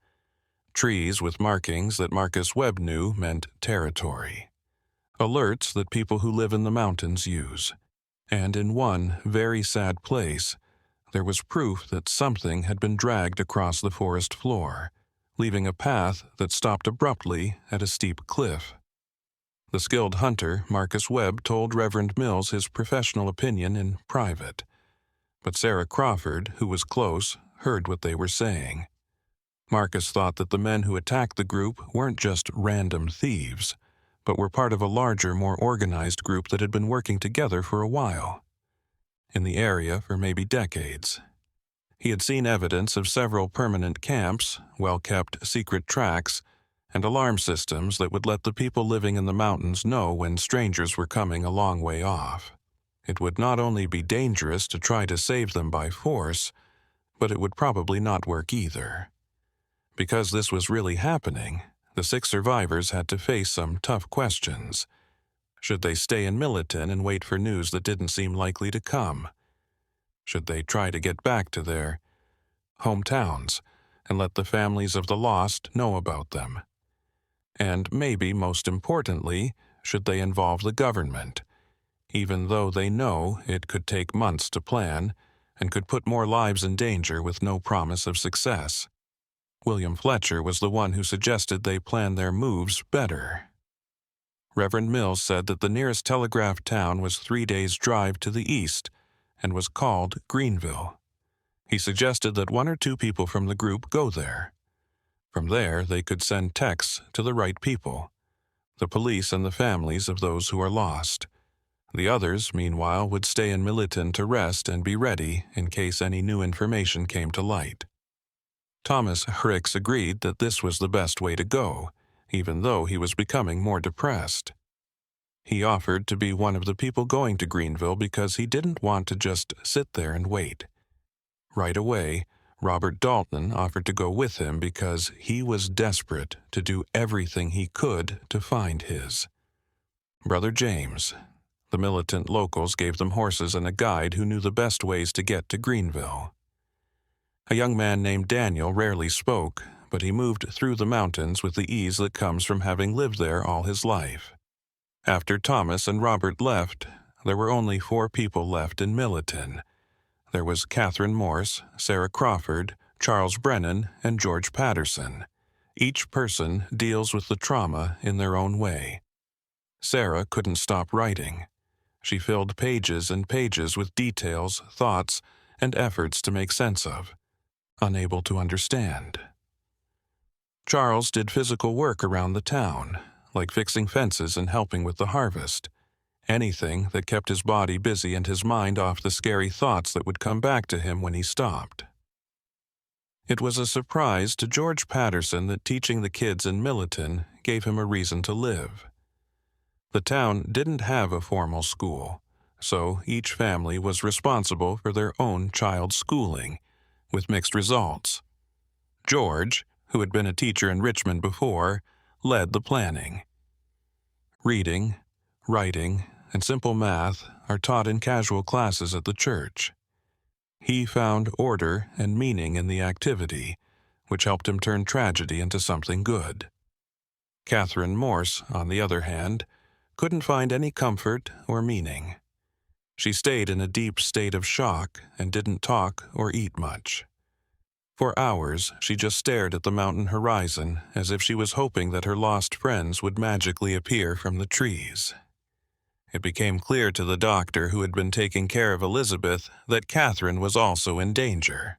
trees with markings that Marcus Webb knew meant territory, alerts that people who live in the mountains use, and in one very sad place, there was proof that something had been dragged across the forest floor, leaving a path that stopped abruptly at a steep cliff. The skilled hunter, Marcus Webb, told Reverend Mills his professional opinion in private, but Sarah Crawford, who was close, heard what they were saying. Marcus thought that the men who attacked the group weren't just random thieves, but were part of a larger, more organized group that had been working together for a while. In the area for maybe decades. He had seen evidence of several permanent camps, well-kept secret tracks, and alarm systems that would let the people living in the mountains know when strangers were coming a long way off. It would not only be dangerous to try to save them by force, but it would probably not work either. Because this was really happening, the 6 survivors had to face some tough questions. Should they stay in Millerton and wait for news that didn't seem likely to come? Should they try to get back to their hometowns and let the families of the lost know about them? And maybe most importantly, should they involve the government, even though they know it could take months to plan and could put more lives in danger with no promise of success? William Fletcher was the one who suggested they plan their moves better. Reverend Mills said that the nearest telegraph town was 3 days' drive to the east and was called Greenville. He suggested that 1 or 2 people from the group go there. From there, they could send texts to the right people, the police and the families of those who are lost. The others, meanwhile, would stay in Milton to rest and be ready in case any new information came to light. Thomas Hricks agreed that this was the best way to go, even though he was becoming more depressed. He offered to be one of the people going to Greenville because he didn't want to just sit there and wait. Right away, Robert Dalton offered to go with him because he was desperate to do everything he could to find his. Brother James. The militant locals gave them horses and a guide who knew the best ways to get to Greenville. A young man named Daniel rarely spoke, but he moved through the mountains with the ease that comes from having lived there all his life. After Thomas and Robert left, there were only 4 people left in Milton. There was Catherine Morse, Sarah Crawford, Charles Brennan, and George Patterson. Each person deals with the trauma in their own way. Sarah couldn't stop writing. She filled pages and pages with details, thoughts, and efforts to make sense of, unable to understand. Charles did physical work around the town, like fixing fences and helping with the harvest. Anything that kept his body busy and his mind off the scary thoughts that would come back to him when he stopped. It was a surprise to George Patterson that teaching the kids in Milton gave him a reason to live. The town didn't have a formal school, so each family was responsible for their own child's schooling, with mixed results. George, who had been a teacher in Richmond before, led the planning. Reading, writing, and simple math are taught in casual classes at the church. He found order and meaning in the activity, which helped him turn tragedy into something good. Catherine Morse, on the other hand, couldn't find any comfort or meaning. She stayed in a deep state of shock and didn't talk or eat much. For hours, she just stared at the mountain horizon as if she was hoping that her lost friends would magically appear from the trees. It became clear to the doctor who had been taking care of Elizabeth that Catherine was also in danger.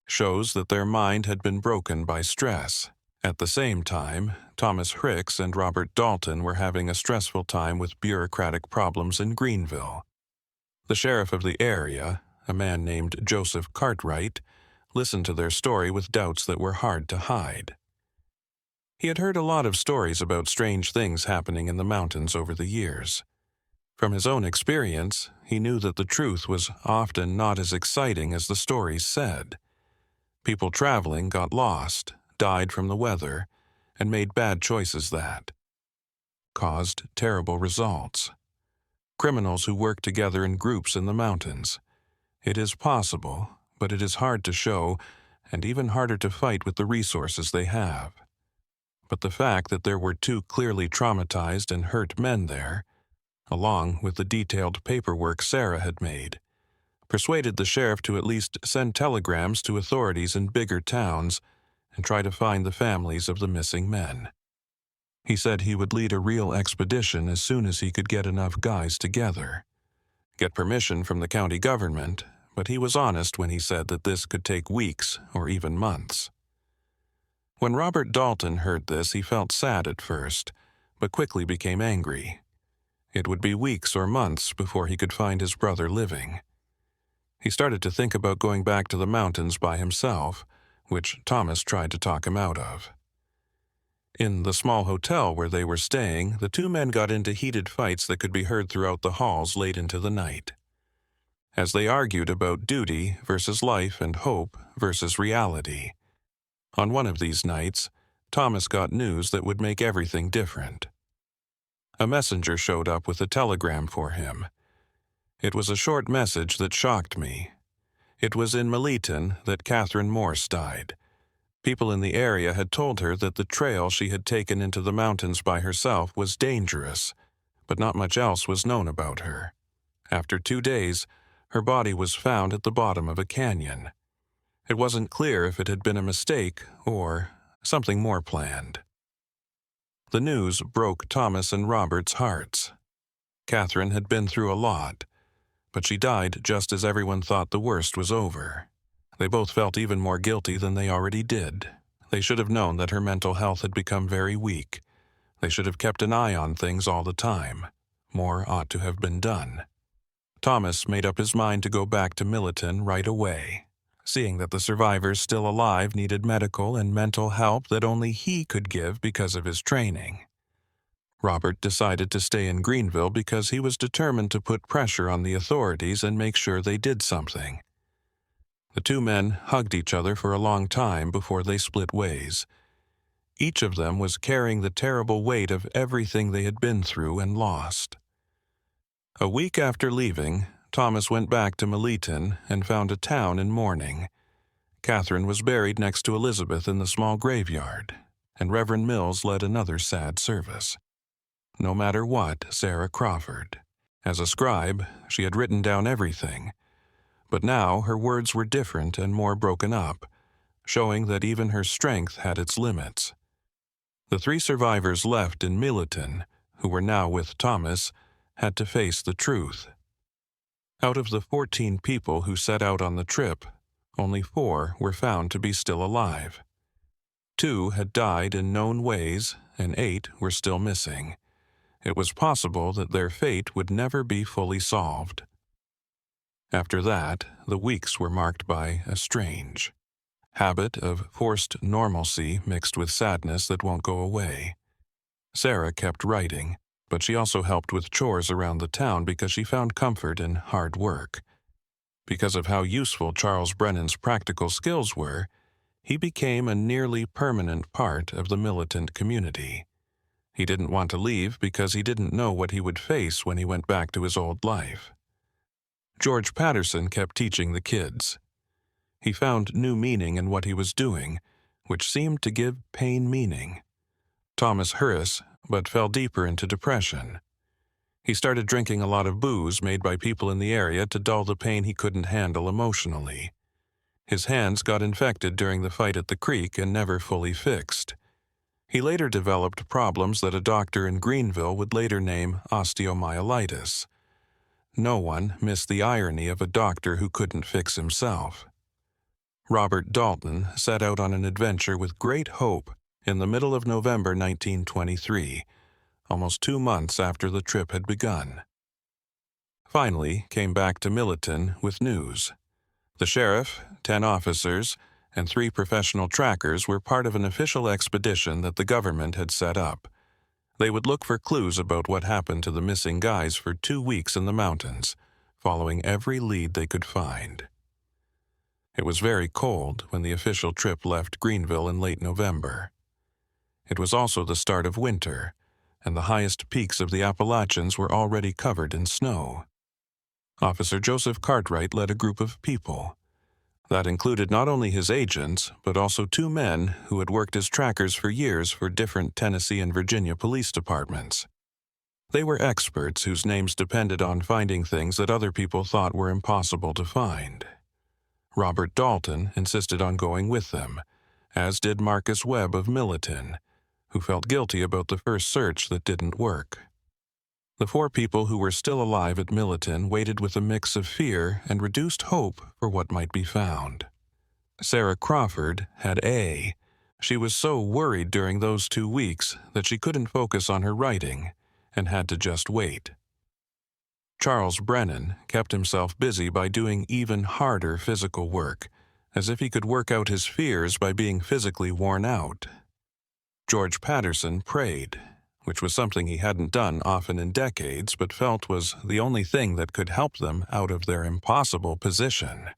Shows that their mind had been broken by stress. At the same time, Thomas Hricks and Robert Dalton were having a stressful time with bureaucratic problems in Greenville. The sheriff of the area, a man named Joseph Cartwright, listened to their story with doubts that were hard to hide. He had heard a lot of stories about strange things happening in the mountains over the years. From his own experience, he knew that the truth was often not as exciting as the stories said. People traveling got lost, died from the weather, and made bad choices that caused terrible results. Criminals who work together in groups in the mountains. It is possible, but it is hard to show and even harder to fight with the resources they have. But the fact that there were 2 clearly traumatized and hurt men there, along with the detailed paperwork Sarah had made, persuaded the sheriff to at least send telegrams to authorities in bigger towns and try to find the families of the missing men. He said he would lead a real expedition as soon as he could get enough guys together. Get permission from the county government, but he was honest when he said that this could take weeks or even months. When Robert Dalton heard this, he felt sad at first, but quickly became angry. It would be weeks or months before he could find his brother living. He started to think about going back to the mountains by himself, which Thomas tried to talk him out of. In the small hotel where they were staying, the 2 men got into heated fights that could be heard throughout the halls late into the night. As they argued about duty versus life and hope versus reality. On one of these nights, Thomas got news that would make everything different. A messenger showed up with a telegram for him. It was a short message that shocked me. It was in Milton that Catherine Morse died. People in the area had told her that the trail she had taken into the mountains by herself was dangerous, but not much else was known about her. After 2 days, her body was found at the bottom of a canyon. It wasn't clear if it had been a mistake or something more planned. The news broke Thomas and Robert's hearts. Catherine had been through a lot, but she died just as everyone thought the worst was over. They both felt even more guilty than they already did. They should have known that her mental health had become very weak. They should have kept an eye on things all the time. More ought to have been done. Thomas made up his mind to go back to Millerton right away, seeing that the survivors still alive needed medical and mental help that only he could give because of his training. Robert decided to stay in Greenville because he was determined to put pressure on the authorities and make sure they did something. The two men hugged each other for a long time before they split ways. Each of them was carrying the terrible weight of everything they had been through and lost. A week after leaving, Thomas went back to Millerton and found a town in mourning. Catherine was buried next to Elizabeth in the small graveyard, and Reverend Mills led another sad service. No matter what, Sarah Crawford. As a scribe, she had written down everything, but now her words were different and more broken up, showing that even her strength had its limits. The three survivors left in Millerton, who were now with Thomas, had to face the truth. Out of the 14 people who set out on the trip, only 4 were found to be still alive. 2 had died in known ways, and 8 were still missing. It was possible that their fate would never be fully solved. After that, the weeks were marked by a strange habit of forced normalcy mixed with sadness that won't go away. Sarah kept writing, but she also helped with chores around the town because she found comfort in hard work. Because of how useful Charles Brennan's practical skills were, he became a nearly permanent part of the militant community. He didn't want to leave because he didn't know what he would face when he went back to his old life. George Patterson kept teaching the kids. He found new meaning in what he was doing, which seemed to give pain meaning. Thomas Harris, but fell deeper into depression. He started drinking a lot of booze made by people in the area to dull the pain he couldn't handle emotionally. His hands got infected during the fight at the creek and never fully fixed. He later developed problems that a doctor in Greenville would later name osteomyelitis. No one missed the irony of a doctor who couldn't fix himself. Robert Dalton set out on an adventure with great hope in the middle of November 1923, almost 2 months after the trip had begun. Finally came back to Millerton with news. The sheriff, 10 officers, and 3 professional trackers were part of an official expedition that the government had set up. They would look for clues about what happened to the missing guys for 2 weeks in the mountains, following every lead they could find. It was very cold when the official trip left Greenville in late November. It was also the start of winter, and the highest peaks of the Appalachians were already covered in snow. Officer Joseph Cartwright led a group of people. That included not only his agents, but also 2 men who had worked as trackers for years for different Tennessee and Virginia police departments. They were experts whose names depended on finding things that other people thought were impossible to find. Robert Dalton insisted on going with them, as did Marcus Webb of Millerton, who felt guilty about the first search that didn't work. The 4 people who were still alive at Millerton waited with a mix of fear and reduced hope for what might be found. Sarah Crawford had A. She was so worried during those 2 weeks that she couldn't focus on her writing and had to just wait. Charles Brennan kept himself busy by doing even harder physical work, as if he could work out his fears by being physically worn out. George Patterson prayed, which was something he hadn't done often in decades but felt was the only thing that could help them out of their impossible position.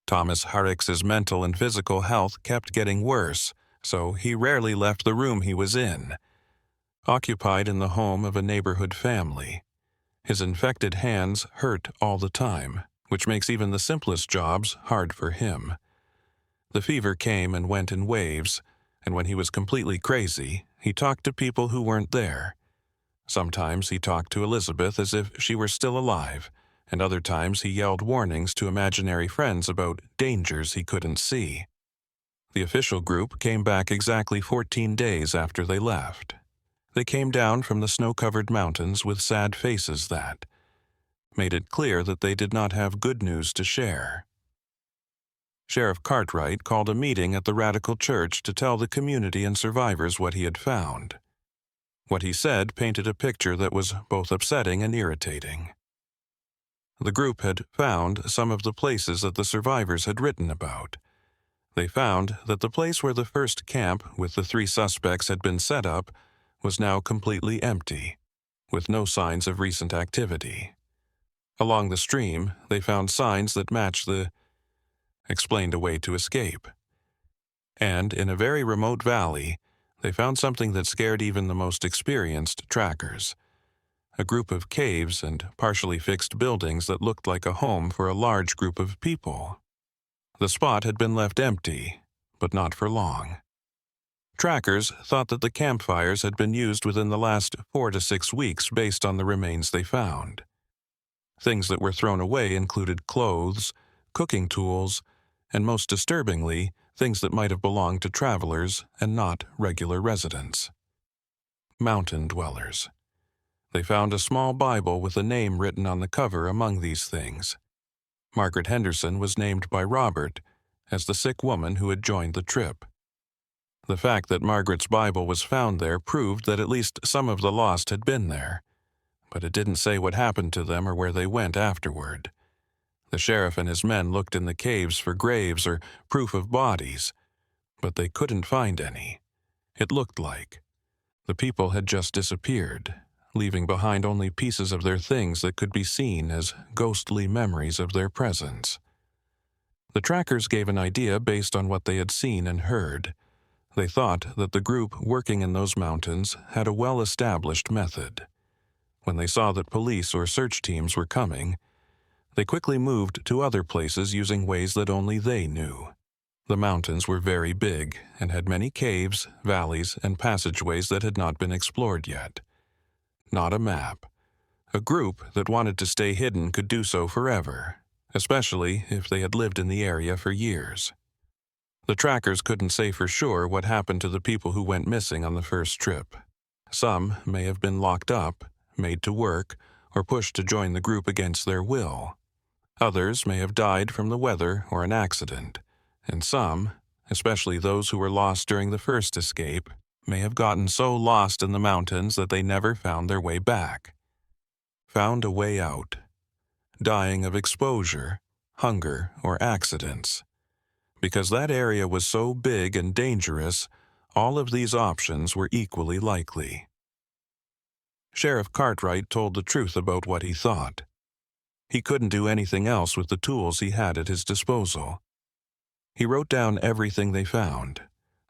Thomas Harricks's mental and physical health kept getting worse, so he rarely left the room he was in. Occupied in the home of a neighborhood family, his infected hands hurt all the time, which makes even the simplest jobs hard for him. The fever came and went in waves, and when he was completely crazy, he talked to people who weren't there. Sometimes he talked to Elizabeth as if she were still alive, and other times he yelled warnings to imaginary friends about dangers he couldn't see. The official group came back exactly 14 days after they left. They came down from the snow-covered mountains with sad faces that made it clear that they did not have good news to share. Sheriff Cartwright called a meeting at the Radical Church to tell the community and survivors what he had found. What he said painted a picture that was both upsetting and irritating. The group had found some of the places that the survivors had written about. They found that the place where the first camp with the 3 suspects had been set up was now completely empty, with no signs of recent activity. Along the stream, they found signs that matched the explained a way to escape. And in a very remote valley, they found something that scared even the most experienced trackers. A group of caves and partially fixed buildings that looked like a home for a large group of people. The spot had been left empty, but not for long. Trackers thought that the campfires had been used within the last 4 to 6 weeks based on the remains they found. Things that were thrown away included clothes, cooking tools, and most disturbingly, things that might have belonged to travelers and not regular residents. Mountain dwellers. They found a small Bible with a name written on the cover among these things. Margaret Henderson was named by Robert as the sick woman who had joined the trip. The fact that Margaret's Bible was found there proved that at least some of the lost had been there, but it didn't say what happened to them or where they went afterward. The sheriff and his men looked in the caves for graves or proof of bodies, but they couldn't find any. It looked like the people had just disappeared, leaving behind only pieces of their things that could be seen as ghostly memories of their presence. The trackers gave an idea based on what they had seen and heard. They thought that the group working in those mountains had a well-established method. When they saw that police or search teams were coming, they quickly moved to other places using ways that only they knew. The mountains were very big and had many caves, valleys, and passageways that had not been explored yet. Not a map. A group that wanted to stay hidden could do so forever, especially if they had lived in the area for years. The trackers couldn't say for sure what happened to the people who went missing on the first trip. Some may have been locked up, made to work, or pushed to join the group against their will. Others may have died from the weather or an accident, and some, especially those who were lost during the first escape, may have gotten so lost in the mountains that they never found their way back. Found a way out. Dying of exposure, hunger, or accidents. Because that area was so big and dangerous, all of these options were equally likely. Sheriff Cartwright told the truth about what he thought. He couldn't do anything else with the tools he had at his disposal. He wrote down everything they found,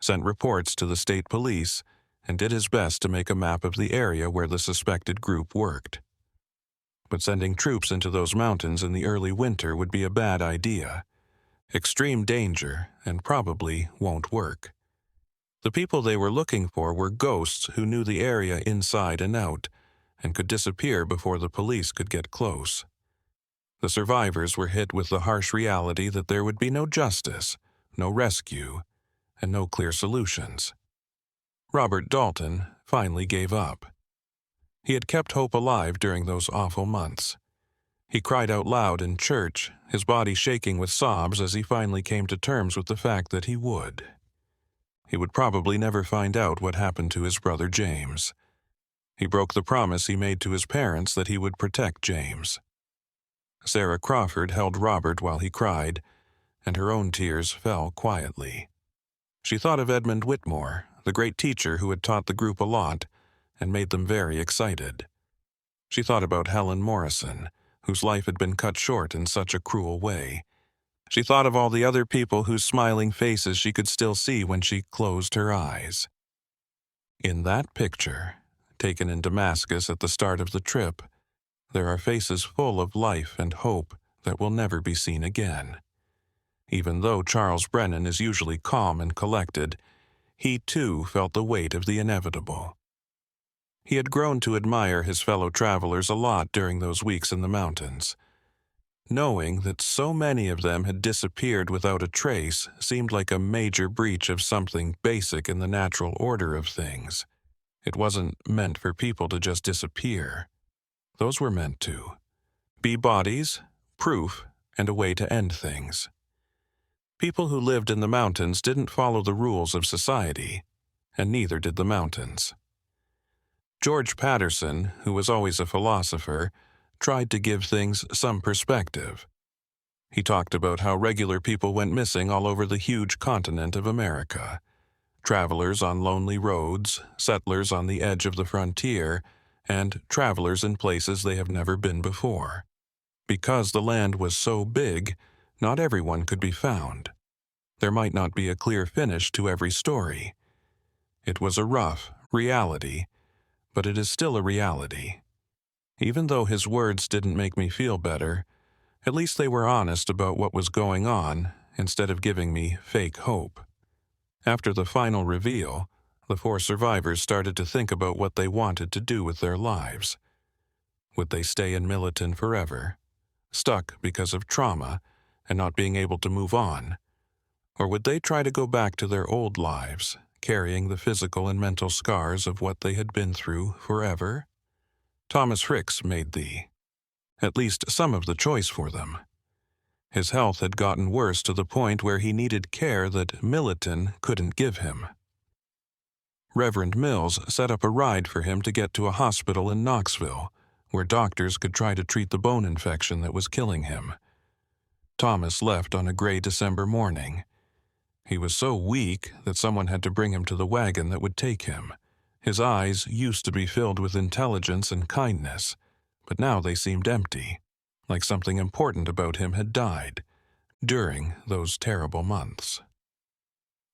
sent reports to the state police, and did his best to make a map of the area where the suspected group worked. But sending troops into those mountains in the early winter would be a bad idea. Extreme danger, and probably won't work. The people they were looking for were ghosts who knew the area inside and out, and could disappear before the police could get close. The survivors were hit with the harsh reality that there would be no justice, no rescue, and no clear solutions. Robert Dalton finally gave up. He had kept hope alive during those awful months. He cried out loud in church, his body shaking with sobs as he finally came to terms with the fact that he would. He would probably never find out what happened to his brother James. He broke the promise he made to his parents that he would protect James. Sarah Crawford held Robert while he cried, and her own tears fell quietly. She thought of Edmund Whitmore, the great teacher who had taught the group a lot and made them very excited. She thought about Helen Morrison, whose life had been cut short in such a cruel way. She thought of all the other people whose smiling faces she could still see when she closed her eyes. In that picture, taken in Damascus at the start of the trip, there are faces full of life and hope that will never be seen again. Even though Charles Brennan is usually calm and collected, he too felt the weight of the inevitable. He had grown to admire his fellow travelers a lot during those weeks in the mountains. Knowing that so many of them had disappeared without a trace seemed like a major breach of something basic in the natural order of things. It wasn't meant for people to just disappear. Those were meant to be bodies, proof, and a way to end things. People who lived in the mountains didn't follow the rules of society, and neither did the mountains. George Patterson, who was always a philosopher, tried to give things some perspective. He talked about how regular people went missing all over the huge continent of America. Travelers on lonely roads, settlers on the edge of the frontier, and travelers in places they have never been before. Because the land was so big, not everyone could be found. There might not be a clear finish to every story. It was a rough reality, but it is still a reality. Even though his words didn't make me feel better, at least they were honest about what was going on instead of giving me fake hope. After the final reveal, the 4 survivors started to think about what they wanted to do with their lives. Would they stay in Milton forever, stuck because of trauma and not being able to move on? Or would they try to go back to their old lives, carrying the physical and mental scars of what they had been through forever? Thomas Ricks made at least some of the choice for them. His health had gotten worse to the point where he needed care that Milton couldn't give him. Reverend Mills set up a ride for him to get to a hospital in Knoxville, where doctors could try to treat the bone infection that was killing him. Thomas left on a gray December morning. He was so weak that someone had to bring him to the wagon that would take him. His eyes used to be filled with intelligence and kindness, but now they seemed empty, like something important about him had died during those terrible months.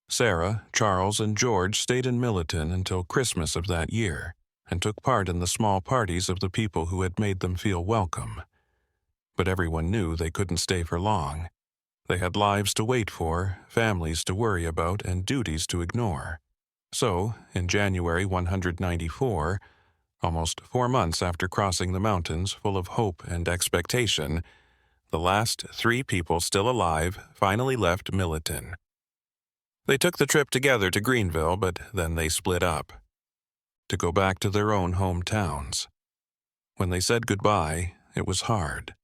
Sarah, Charles, and George stayed in Milton until Christmas of that year and took part in the small parties of the people who had made them feel welcome. But everyone knew they couldn't stay for long. They had lives to wait for, families to worry about, and duties to ignore. So, in January 194, almost 4 months after crossing the mountains full of hope and expectation, the last 3 people still alive finally left Milton. They took the trip together to Greenville, but then they split up to go back to their own hometowns. When they said goodbye, it was hard.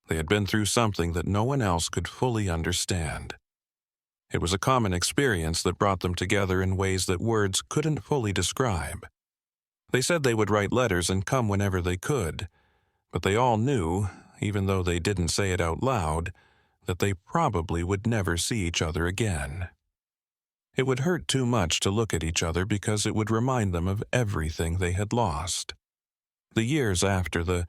They had been through something that no one else could fully understand. It was a common experience that brought them together in ways that words couldn't fully describe. They said they would write letters and come whenever they could, but they all knew, even though they didn't say it out loud, that they probably would never see each other again. It would hurt too much to look at each other because it would remind them of everything they had lost. The years after the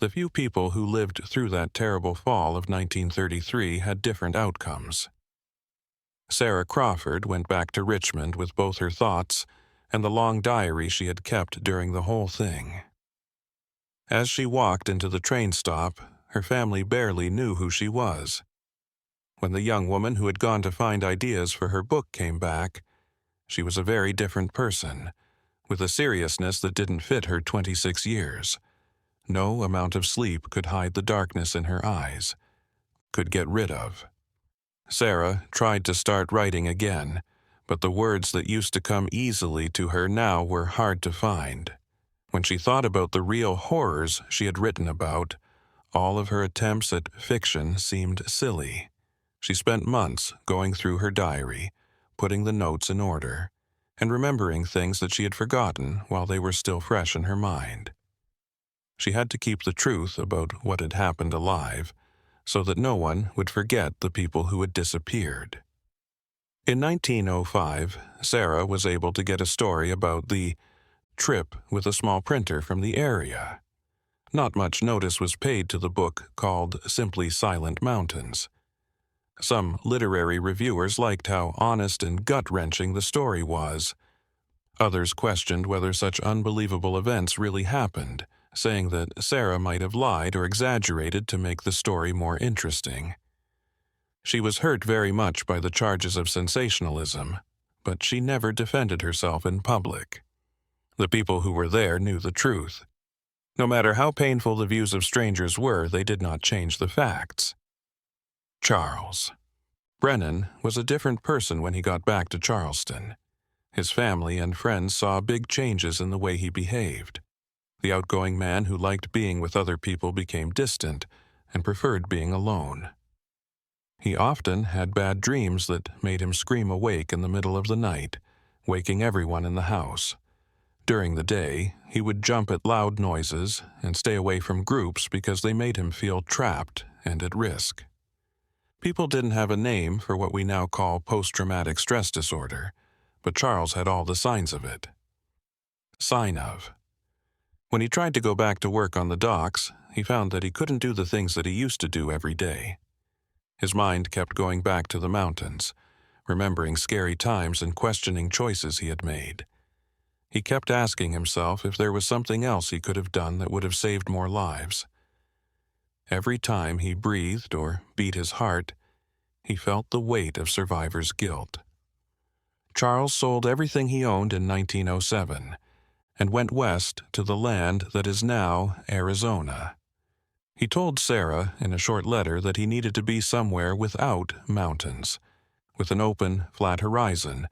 few people who lived through that terrible fall of 1933 had different outcomes. Sarah Crawford went back to Richmond with both her thoughts and the long diary she had kept during the whole thing. As she walked into the train stop, her family barely knew who she was. When the young woman who had gone to find ideas for her book came back, she was a very different person, with a seriousness that didn't fit her 26 years. No amount of sleep could hide the darkness in her eyes, could get rid of. Sarah tried to start writing again, but the words that used to come easily to her now were hard to find. When she thought about the real horrors she had written about, all of her attempts at fiction seemed silly. She spent months going through her diary, putting the notes in order, and remembering things that she had forgotten while they were still fresh in her mind. She had to keep the truth about what had happened alive, so that no one would forget the people who had disappeared. In 1905, Sarah was able to get a story about the trip with a small printer from the area. Not much notice was paid to the book called Simply Silent Mountains. Some literary reviewers liked how honest and gut-wrenching the story was. Others questioned whether such unbelievable events really happened, saying that Sarah might have lied or exaggerated to make the story more interesting. She was hurt very much by the charges of sensationalism, but she never defended herself in public. The people who were there knew the truth. No matter how painful the views of strangers were, they did not change the facts. Charles. Brennan was a different person when he got back to Charleston. His family and friends saw big changes in the way he behaved. The outgoing man who liked being with other people became distant and preferred being alone. He often had bad dreams that made him scream awake in the middle of the night, waking everyone in the house. During the day, he would jump at loud noises and stay away from groups because they made him feel trapped and at risk. People didn't have a name for what we now call post-traumatic stress disorder, but Charles had all the signs of it. Sign of. When he tried to go back to work on the docks, he found that he couldn't do the things that he used to do every day. His mind kept going back to the mountains, remembering scary times and questioning choices he had made. He kept asking himself if there was something else he could have done that would have saved more lives. Every time he breathed or beat his heart, he felt the weight of survivor's guilt. Charles sold everything he owned in 1907 and went west to the land that is now Arizona. He told Sarah in a short letter that he needed to be somewhere without mountains, with an open, flat horizon,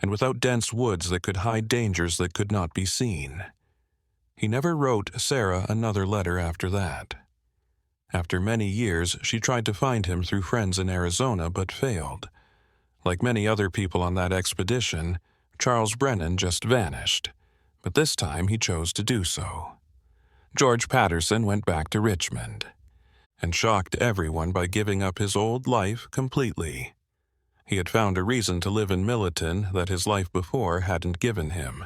and without dense woods that could hide dangers that could not be seen. He never wrote Sarah another letter after that. After many years, she tried to find him through friends in Arizona but failed. Like many other people on that expedition, Charles Brennan just vanished, but this time he chose to do so. George Patterson went back to Richmond and shocked everyone by giving up his old life completely. He had found a reason to live in Milton that his life before hadn't given him.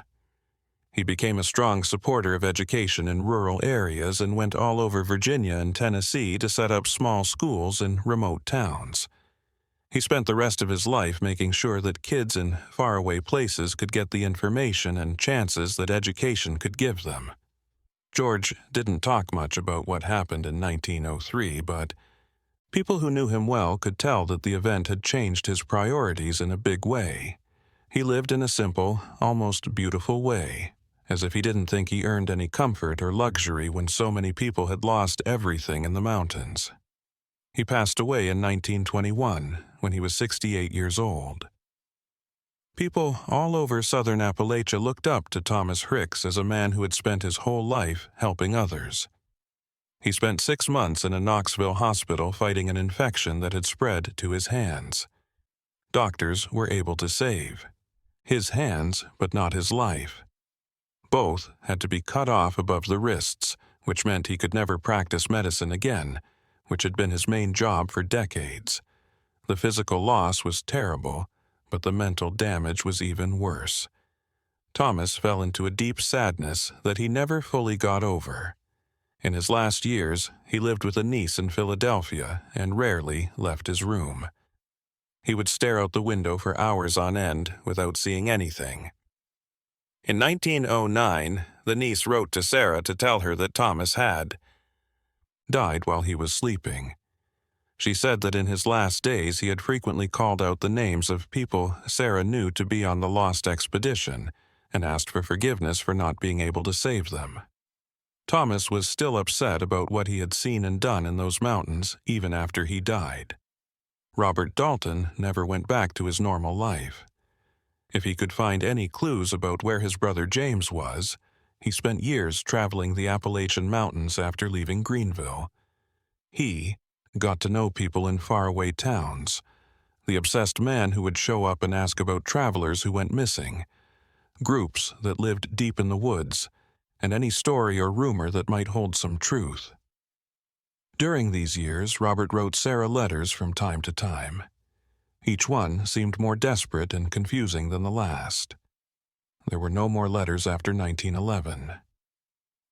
He became a strong supporter of education in rural areas and went all over Virginia and Tennessee to set up small schools in remote towns. He spent the rest of his life making sure that kids in faraway places could get the information and chances that education could give them. George didn't talk much about what happened in 1903, but people who knew him well could tell that the event had changed his priorities in a big way. He lived in a simple, almost beautiful way, as if he didn't think he earned any comfort or luxury when so many people had lost everything in the mountains. He passed away in 1921, when he was 68 years old. People all over southern Appalachia looked up to Thomas Ricks as a man who had spent his whole life helping others. He spent 6 months in a Knoxville hospital fighting an infection that had spread to his hands. Doctors were able to save his hands, but not his life. Both had to be cut off above the wrists, which meant he could never practice medicine again, which had been his main job for decades. The physical loss was terrible, but the mental damage was even worse. Thomas fell into a deep sadness that he never fully got over. In his last years, he lived with a niece in Philadelphia and rarely left his room. He would stare out the window for hours on end without seeing anything. In 1909, the niece wrote to Sarah to tell her that Thomas had died while he was sleeping. She said that in his last days he had frequently called out the names of people Sarah knew to be on the lost expedition and asked for forgiveness for not being able to save them. Thomas was still upset about what he had seen and done in those mountains even after he died. Robert Dalton never went back to his normal life. If he could find any clues about where his brother James was, he spent years traveling the Appalachian Mountains after leaving Greenville. He got to know people in faraway towns, the obsessed man who would show up and ask about travelers who went missing, groups that lived deep in the woods, and any story or rumor that might hold some truth. During these years, Robert wrote Sarah letters from time to time. Each one seemed more desperate and confusing than the last. There were no more letters after 1911.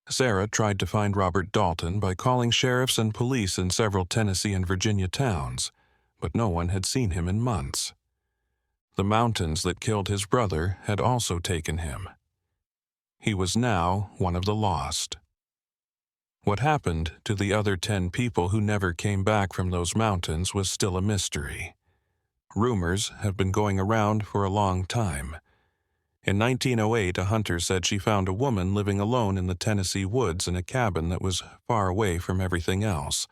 Sarah tried to find Robert Dalton by calling sheriffs and police in several Tennessee and Virginia towns, but no one had seen him in months. The mountains that killed his brother had also taken him. He was now one of the lost. What happened to the other 10 people who never came back from those mountains was still a mystery. Rumors have been going around for a long time. In 1908, a hunter said she found a woman living alone in the Tennessee woods in a cabin that was far away from everything else.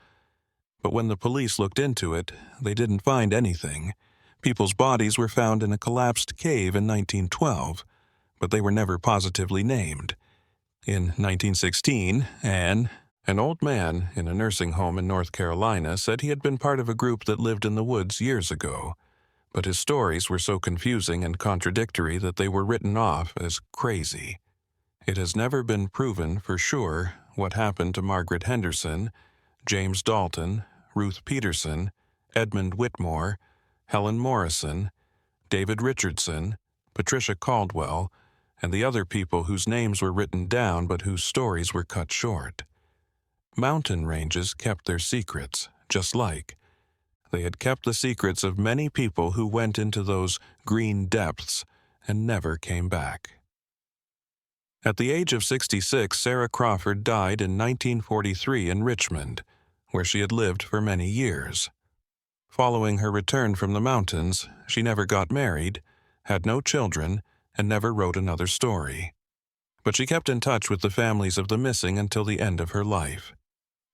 But when the police looked into it, they didn't find anything. People's bodies were found in a collapsed cave in 1912, but they were never positively named. In 1916, an old man in a nursing home in North Carolina, said he had been part of a group that lived in the woods years ago, but his stories were so confusing and contradictory that they were written off as crazy. It has never been proven for sure what happened to Margaret Henderson, James Dalton, Ruth Peterson, Edmund Whitmore, Helen Morrison, David Richardson, Patricia Caldwell, and the other people whose names were written down but whose stories were cut short. Mountain ranges kept their secrets, just like they had kept the secrets of many people who went into those green depths and never came back. At the age of 66, Sarah Crawford died in 1943 in Richmond, where she had lived for many years. Following her return from the mountains, she never got married, had no children, and never wrote another story. But she kept in touch with the families of the missing until the end of her life,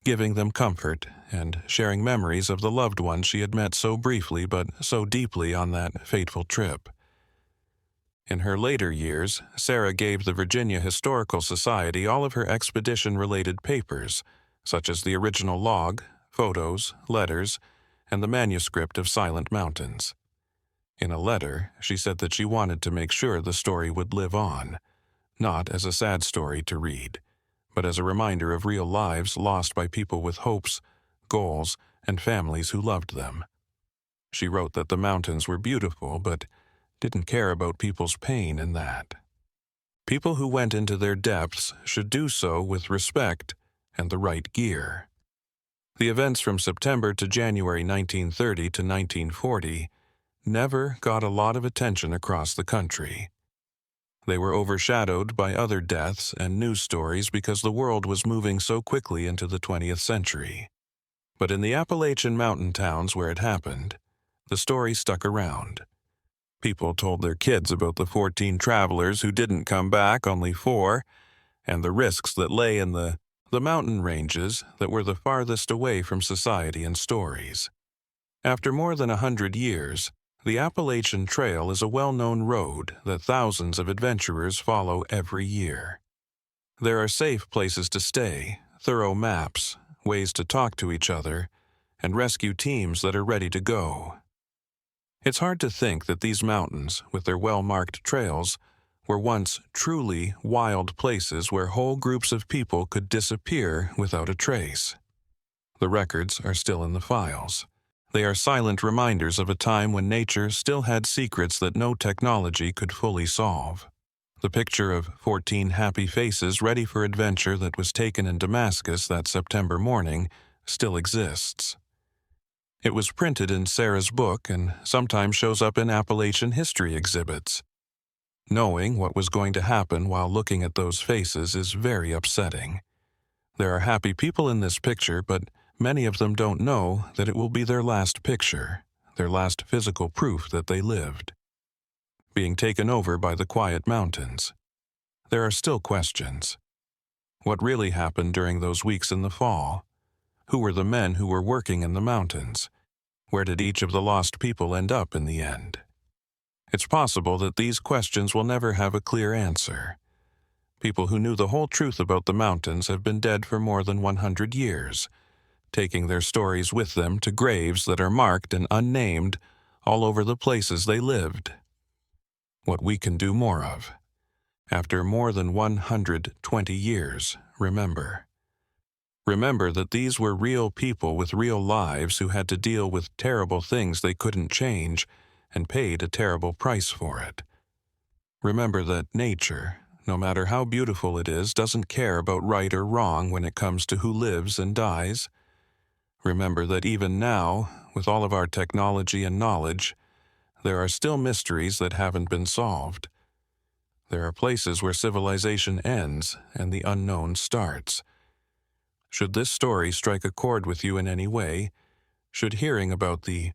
giving them comfort and sharing memories of the loved ones she had met so briefly but so deeply on that fateful trip. In her later years, Sarah gave the Virginia Historical Society all of her expedition-related papers, such as the original log, photos, letters, and the manuscript of Silent Mountains. In a letter, she said that she wanted to make sure the story would live on, not as a sad story to read, but as a reminder of real lives lost by people with hopes, goals, and families who loved them. She wrote that the mountains were beautiful, but didn't care about people's pain in that. People who went into their depths should do so with respect and the right gear. The events from September to January 1930 to 1940 never got a lot of attention across the country. They were overshadowed by other deaths and news stories because the world was moving so quickly into the 20th century. But in the Appalachian mountain towns where it happened, the story stuck around. People told their kids about the 14 travelers who didn't come back, only 4, and the risks that lay in the mountain ranges that were the farthest away from society and stories. After more than 100 years, the Appalachian Trail is a well-known road that thousands of adventurers follow every year. There are safe places to stay, thorough maps, ways to talk to each other, and rescue teams that are ready to go. It's hard to think that these mountains, with their well-marked trails, were once truly wild places where whole groups of people could disappear without a trace. The records are still in the files. They are silent reminders of a time when nature still had secrets that no technology could fully solve. The picture of 14 happy faces ready for adventure that was taken in Damascus that September morning still exists. It was printed in Sarah's book and sometimes shows up in Appalachian history exhibits. Knowing what was going to happen while looking at those faces is very upsetting. There are happy people in this picture, but many of them don't know that it will be their last picture, their last physical proof that they lived. Being taken over by the quiet mountains. There are still questions. What really happened during those weeks in the fall? Who were the men who were working in the mountains? Where did each of the lost people end up in the end? It's possible that these questions will never have a clear answer. People who knew the whole truth about the mountains have been dead for more than 100 years, taking their stories with them to graves that are marked and unnamed all over the places they lived. What we can do more of. After more than 120 years, remember. Remember that these were real people with real lives who had to deal with terrible things they couldn't change and paid a terrible price for it. Remember that nature, no matter how beautiful it is, doesn't care about right or wrong when it comes to who lives and dies. Remember that even now, with all of our technology and knowledge, there are still mysteries that haven't been solved. There are places where civilization ends and the unknown starts. Should this story strike a chord with you in any way, should hearing about In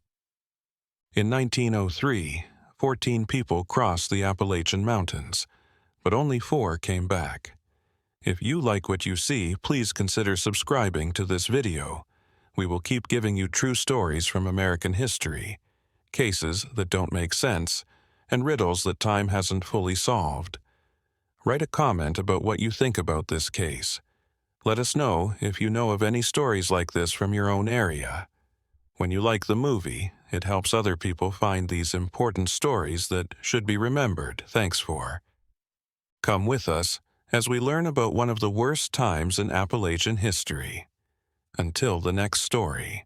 1903, 14 people crossed the Appalachian Mountains, but only 4 came back. If you like what you see, please consider subscribing to this video. We will keep giving you true stories from American history, cases that don't make sense, and riddles that time hasn't fully solved. Write a comment about what you think about this case. Let us know if you know of any stories like this from your own area. When you like the movie, it helps other people find these important stories that should be remembered. Thanks for. Come with us as we learn about one of the worst times in Appalachian history. Until the next story.